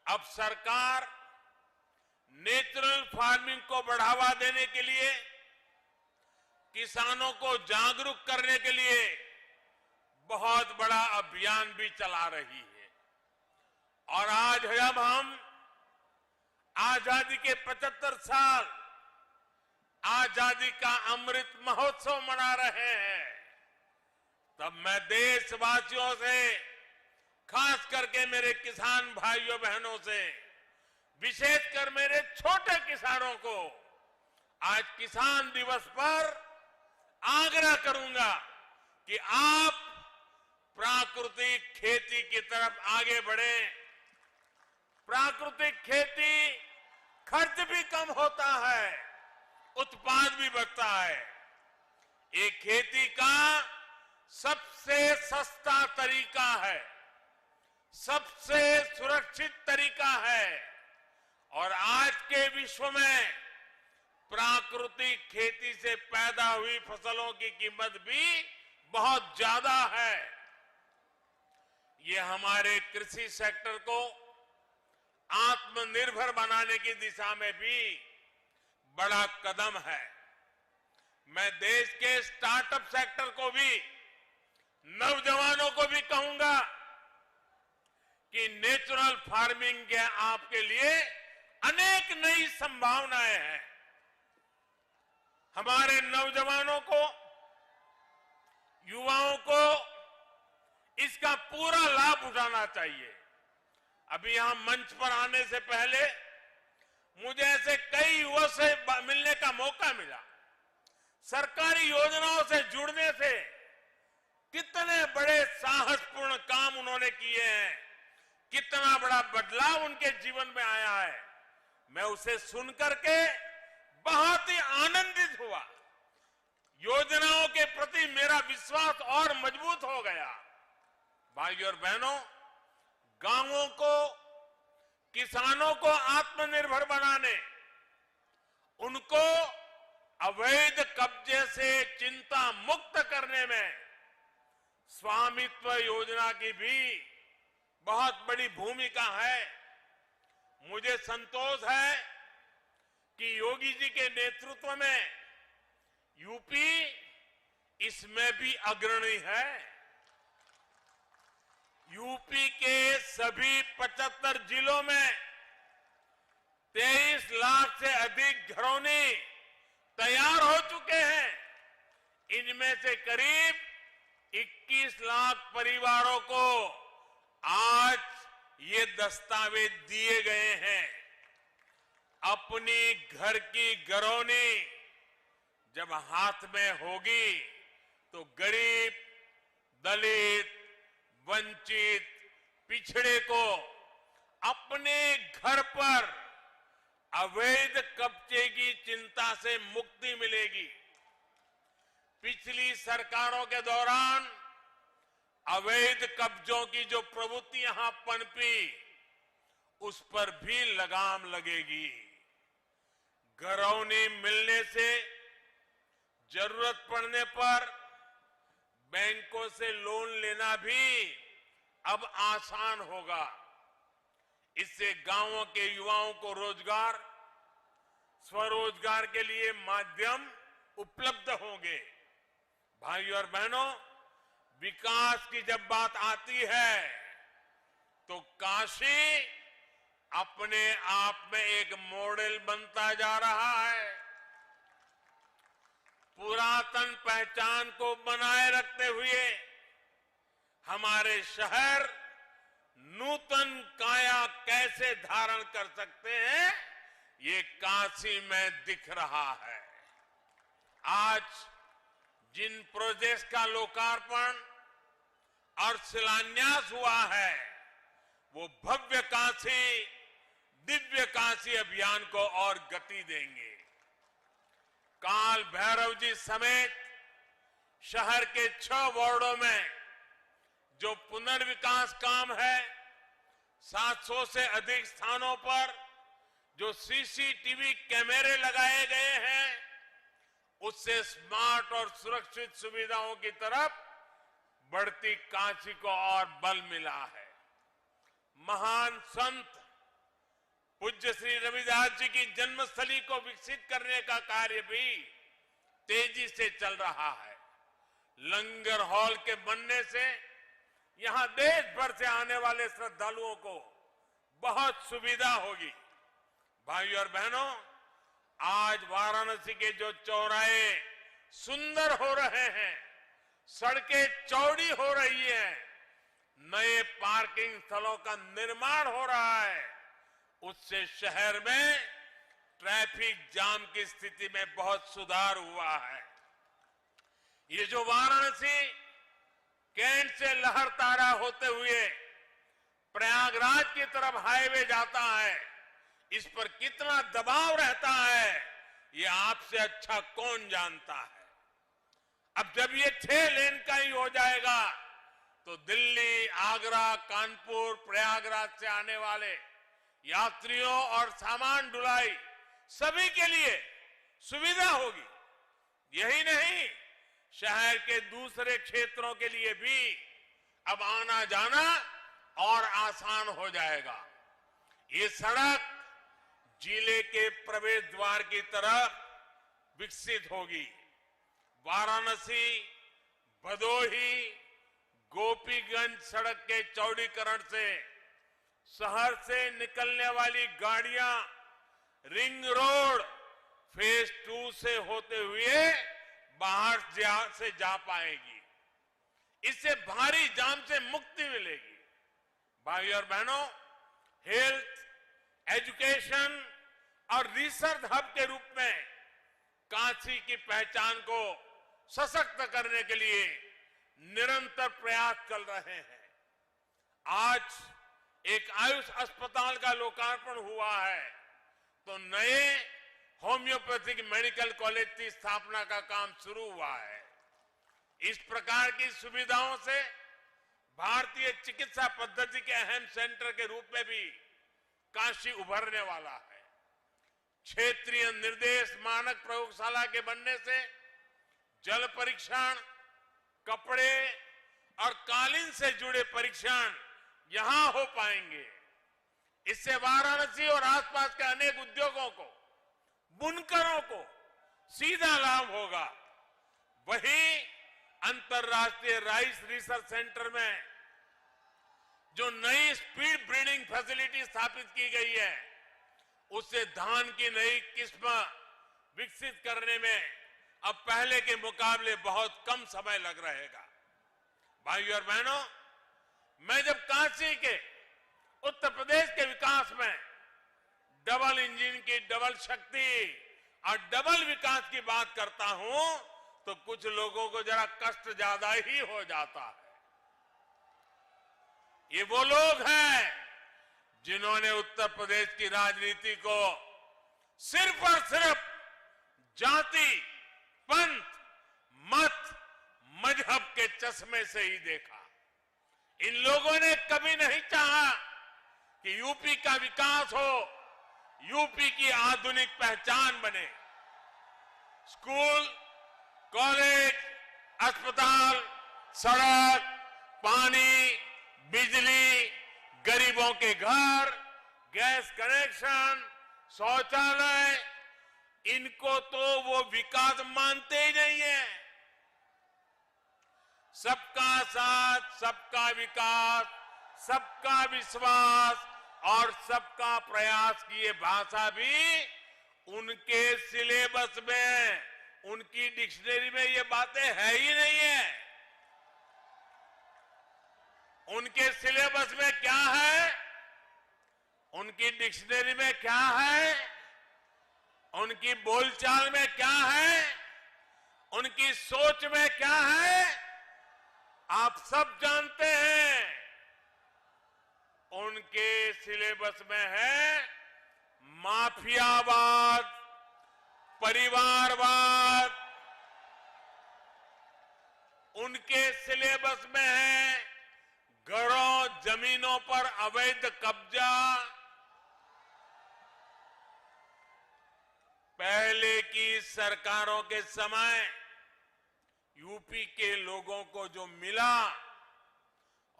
अब सरकार नेचुरल फार्मिंग को बढ़ावा देने के लिए, किसानों को जागरूक करने के लिए बहुत बड़ा अभियान भी चला रही है। और आज जब हम आजादी के 75 साल आजादी का अमृत महोत्सव मना रहे हैं, तब मैं देशवासियों से, खास करके मेरे किसान भाइयों बहनों से, विशेषकर मेरे छोटे किसानों को आज किसान दिवस पर आग्रह करूंगा कि आप प्राकृतिक खेती की तरफ आगे बढ़ें। प्राकृतिक खेती खर्च भी कम होता है, उत्पाद भी बढ़ता है। ये खेती का सबसे सस्ता तरीका है, सबसे सुरक्षित तरीका है और आज के विश्व में प्राकृतिक खेती से पैदा हुई फसलों की कीमत भी बहुत ज्यादा है। ये हमारे कृषि सेक्टर को आत्मनिर्भर बनाने की दिशा में भी बड़ा कदम है। मैं देश के स्टार्टअप सेक्टर को भी, नौजवानों को भी कहूंगा कि नेचुरल फार्मिंग के आपके लिए अनेक नई संभावनाएं हैं। हमारे नौजवानों को, युवाओं को इसका पूरा लाभ उठाना चाहिए। अभी यहां मंच पर आने से पहले मुझे ऐसे कई युवाओं से मिलने का मौका मिला। सरकारी योजनाओं से जुड़ने से कितने बड़े साहसपूर्ण काम उन्होंने किए हैं, कितना बड़ा बदलाव उनके जीवन में आया है। मैं उसे सुनकर के बहुत ही आनंदित हुआ। योजनाओं के प्रति मेरा विश्वास और मजबूत हो गया। भाइयों और बहनों, गांवों को, किसानों को आत्मनिर्भर बनाने, उनको अवैध कब्जे से चिंता मुक्त करने में स्वामित्व योजना की भी बहुत बड़ी भूमिका है। मुझे संतोष है कि योगी जी के नेतृत्व में यूपी इसमें भी अग्रणी है। अभी 75 जिलों में 23 लाख से अधिक घरौनी तैयार हो चुके हैं। इनमें से करीब 21 लाख परिवारों को आज ये दस्तावेज दिए गए हैं। अपनी घर की घरौनी जब हाथ में होगी तो गरीब, दलित, वंचित, पिछड़े को अपने घर पर अवैध कब्जे की चिंता से मुक्ति मिलेगी। पिछली सरकारों के दौरान अवैध कब्जों की जो प्रवृत्ति यहां पनपी, उस पर भी लगाम लगेगी। घरौनी मिलने से जरूरत पड़ने पर बैंकों से लोन लेना भी अब आसान होगा। इससे गांवों के युवाओं को रोजगार, स्वरोजगार के लिए माध्यम उपलब्ध होंगे। भाइयों और बहनों, विकास की जब बात आती है तो काशी अपने आप में एक मॉडल बनता जा रहा है। पुरातन पहचान को बनाए रखते हुए हमारे शहर नूतन काया कैसे धारण कर सकते हैं, ये काशी में दिख रहा है। आज जिन प्रोजेक्ट्स का लोकार्पण और शिलान्यास हुआ है, वो भव्य काशी, दिव्य काशी अभियान को और गति देंगे। काल भैरव जी समेत शहर के 6 वार्डों में जो पुनर्विकास काम है, 700 से अधिक स्थानों पर जो सीसीटीवी कैमरे लगाए गए हैं, उससे स्मार्ट और सुरक्षित सुविधाओं की तरफ बढ़ती काशी को और बल मिला है। महान संत पूज्य श्री रविदास जी की जन्मस्थली को विकसित करने का कार्य भी तेजी से चल रहा है। लंगर हॉल के बनने से यहां देश भर से आने वाले श्रद्धालुओं को बहुत सुविधा होगी। भाइयों और बहनों, आज वाराणसी के जो चौराहे सुंदर हो रहे हैं, सड़कें चौड़ी हो रही हैं, नए पार्किंग स्थलों का निर्माण हो रहा है, उससे शहर में ट्रैफिक जाम की स्थिति में बहुत सुधार हुआ है। ये जो वाराणसी कैंट से लहरतारा होते हुए प्रयागराज की तरफ हाईवे जाता है, इस पर कितना दबाव रहता है, ये आपसे अच्छा कौन जानता है। अब जब ये 6 लेन का ही हो जाएगा तो दिल्ली, आगरा, कानपुर, प्रयागराज से आने वाले यात्रियों और सामान ढुलाई सभी के लिए सुविधा होगी। यही नहीं, शहर के दूसरे क्षेत्रों के लिए भी अब आना जाना और आसान हो जाएगा। ये सड़क जिले के प्रवेश द्वार की तरफ विकसित होगी। वाराणसी, भदोही, गोपीगंज सड़क के चौड़ीकरण से शहर से निकलने वाली गाड़ियां रिंग रोड फेज 2 से होते हुए बाहर से जा पाएगी। इससे भारी जाम से मुक्ति मिलेगी। भाइयों और बहनों, हेल्थ, एजुकेशन और रिसर्च हब के रूप में काशी की पहचान को सशक्त करने के लिए निरंतर प्रयास चल रहे हैं। आज एक आयुष अस्पताल का लोकार्पण हुआ है, तो नए होम्योपैथिक मेडिकल कॉलेज की स्थापना का काम शुरू हुआ है। इस प्रकार की सुविधाओं से भारतीय चिकित्सा पद्धति के अहम सेंटर के रूप में भी काशी उभरने वाला है। क्षेत्रीय निर्देश मानक प्रयोगशाला के बनने से जल परीक्षण, कपड़े और कालीन से जुड़े परीक्षण यहां हो पाएंगे। इससे वाराणसी और आसपास के अनेक उद्योगों को, बुनकरों को सीधा लाभ होगा। वहीं अंतर्राष्ट्रीय राइस रिसर्च सेंटर में जो नई स्पीड ब्रीडिंग फैसिलिटी स्थापित की गई है, उससे धान की नई किस्म विकसित करने में अब पहले के मुकाबले बहुत कम समय लग रहेगा। भाइयों और बहनों, मैं जब काशी के उत्तर प्रदेश के विकास में डबल इंजन की डबल शक्ति और डबल विकास की बात करता हूं तो कुछ लोगों को जरा कष्ट ज्यादा ही हो जाता है। ये वो लोग हैं जिन्होंने उत्तर प्रदेश की राजनीति को सिर्फ और सिर्फ जाति, पंथ, मत, मजहब के चश्मे से ही देखा। इन लोगों ने कभी नहीं चाहा कि यूपी का विकास हो, यूपी की आधुनिक पहचान बने। स्कूल, कॉलेज, अस्पताल, सड़क, पानी, बिजली, गरीबों के घर, गैस कनेक्शन, शौचालय, इनको तो वो विकास मानते ही नहीं है। सबका साथ, सबका विकास, सबका विश्वास और सबका प्रयास की ये भाषा भी उनके सिलेबस में, उनकी डिक्शनरी में ये बातें है ही नहीं है। उनके सिलेबस में क्या है, उनकी डिक्शनरी में क्या है, उनकी बोलचाल में क्या है, उनकी सोच में क्या है, आप सब जानते हैं। उनके सिलेबस में है माफियावाद, परिवारवाद, उनके सिलेबस में है घरों, जमीनों पर अवैध कब्जा। पहले की सरकारों के समय यूपी के लोगों को जो मिला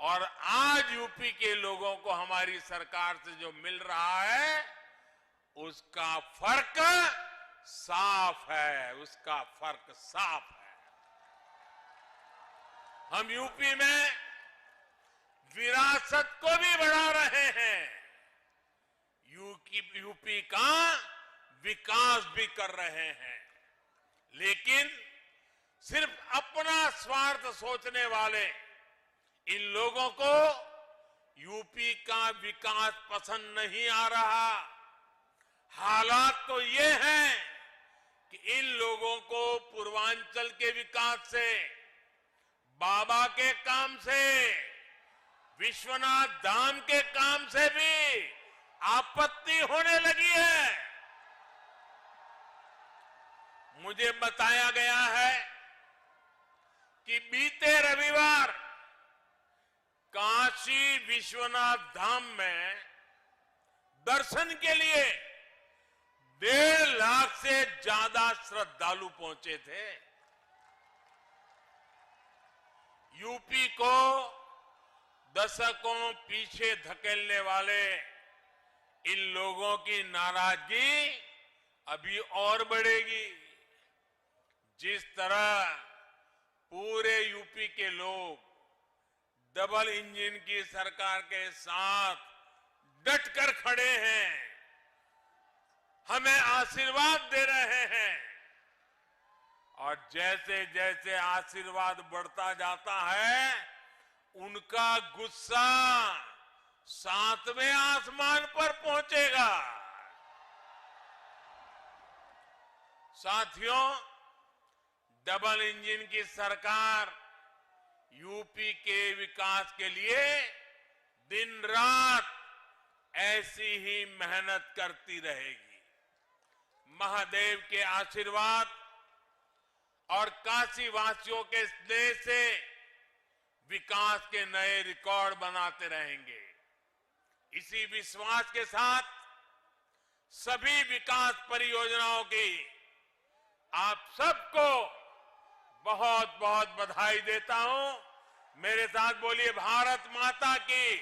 और आज यूपी के लोगों को हमारी सरकार से जो मिल रहा है, उसका फर्क साफ है, उसका फर्क साफ है। हम यूपी में विरासत को भी बढ़ा रहे हैं, यूपी का विकास भी कर रहे हैं, लेकिन सिर्फ अपना स्वार्थ सोचने वाले इन लोगों को यूपी का विकास पसंद नहीं आ रहा। हालात तो ये हैं कि इन लोगों को पूर्वांचल के विकास से, बाबा के काम से, विश्वनाथ धाम के काम से भी आपत्ति होने लगी है। मुझे बताया गया है कि बीते रविवार काशी विश्वनाथ धाम में दर्शन के लिए 1.5 लाख से ज्यादा श्रद्धालु पहुंचे थे। यूपी को दशकों पीछे धकेलने वाले इन लोगों की नाराजगी अभी और बढ़ेगी। जिस तरह पूरे यूपी के लोग डबल इंजन की सरकार के साथ डटकर खड़े हैं, हमें आशीर्वाद दे रहे हैं, और जैसे जैसे आशीर्वाद बढ़ता जाता है, उनका गुस्सा 7वें आसमान पर पहुंचेगा। साथियों, डबल इंजन की सरकार यूपी के विकास के लिए दिन रात ऐसी ही मेहनत करती रहेगी। महादेव के आशीर्वाद और काशी वासियों के स्नेह से विकास के नए रिकॉर्ड बनाते रहेंगे। इसी विश्वास के साथ सभी विकास परियोजनाओं की आप सबको बहुत बहुत बधाई देता हूं। मेरे साथ बोलिए भारत माता की,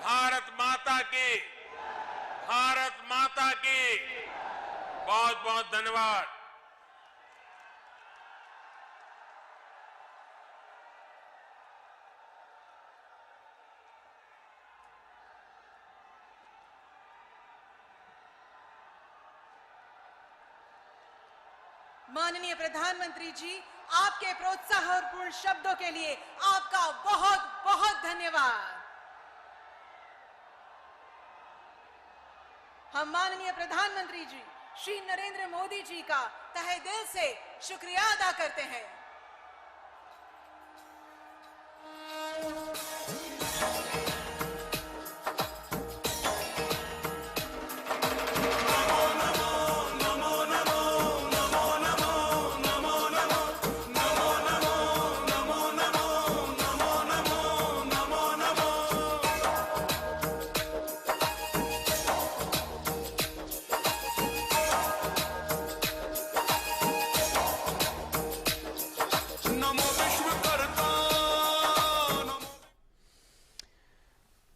भारत माता की, भारत माता की। बहुत बहुत धन्यवाद। माननीय प्रधानमंत्री जी, आपके प्रोत्साहनपूर्ण शब्दों के लिए आपका बहुत बहुत धन्यवाद। हम माननीय प्रधानमंत्री जी श्री नरेंद्र मोदी जी का तहे दिल से शुक्रिया अदा करते हैं।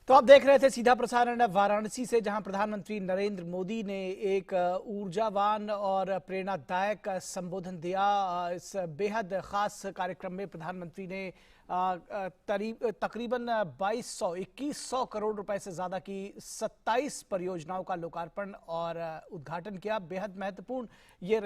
तो आप देख रहे थे सीधा प्रसारण वाराणसी से, जहां प्रधानमंत्री नरेंद्र मोदी ने एक ऊर्जावान और प्रेरणादायक संबोधन दिया। इस बेहद खास कार्यक्रम में प्रधानमंत्री ने तकरीबन 2100 करोड़ रुपए से ज्यादा की 27 परियोजनाओं का लोकार्पण और उद्घाटन किया। बेहद महत्वपूर्ण ये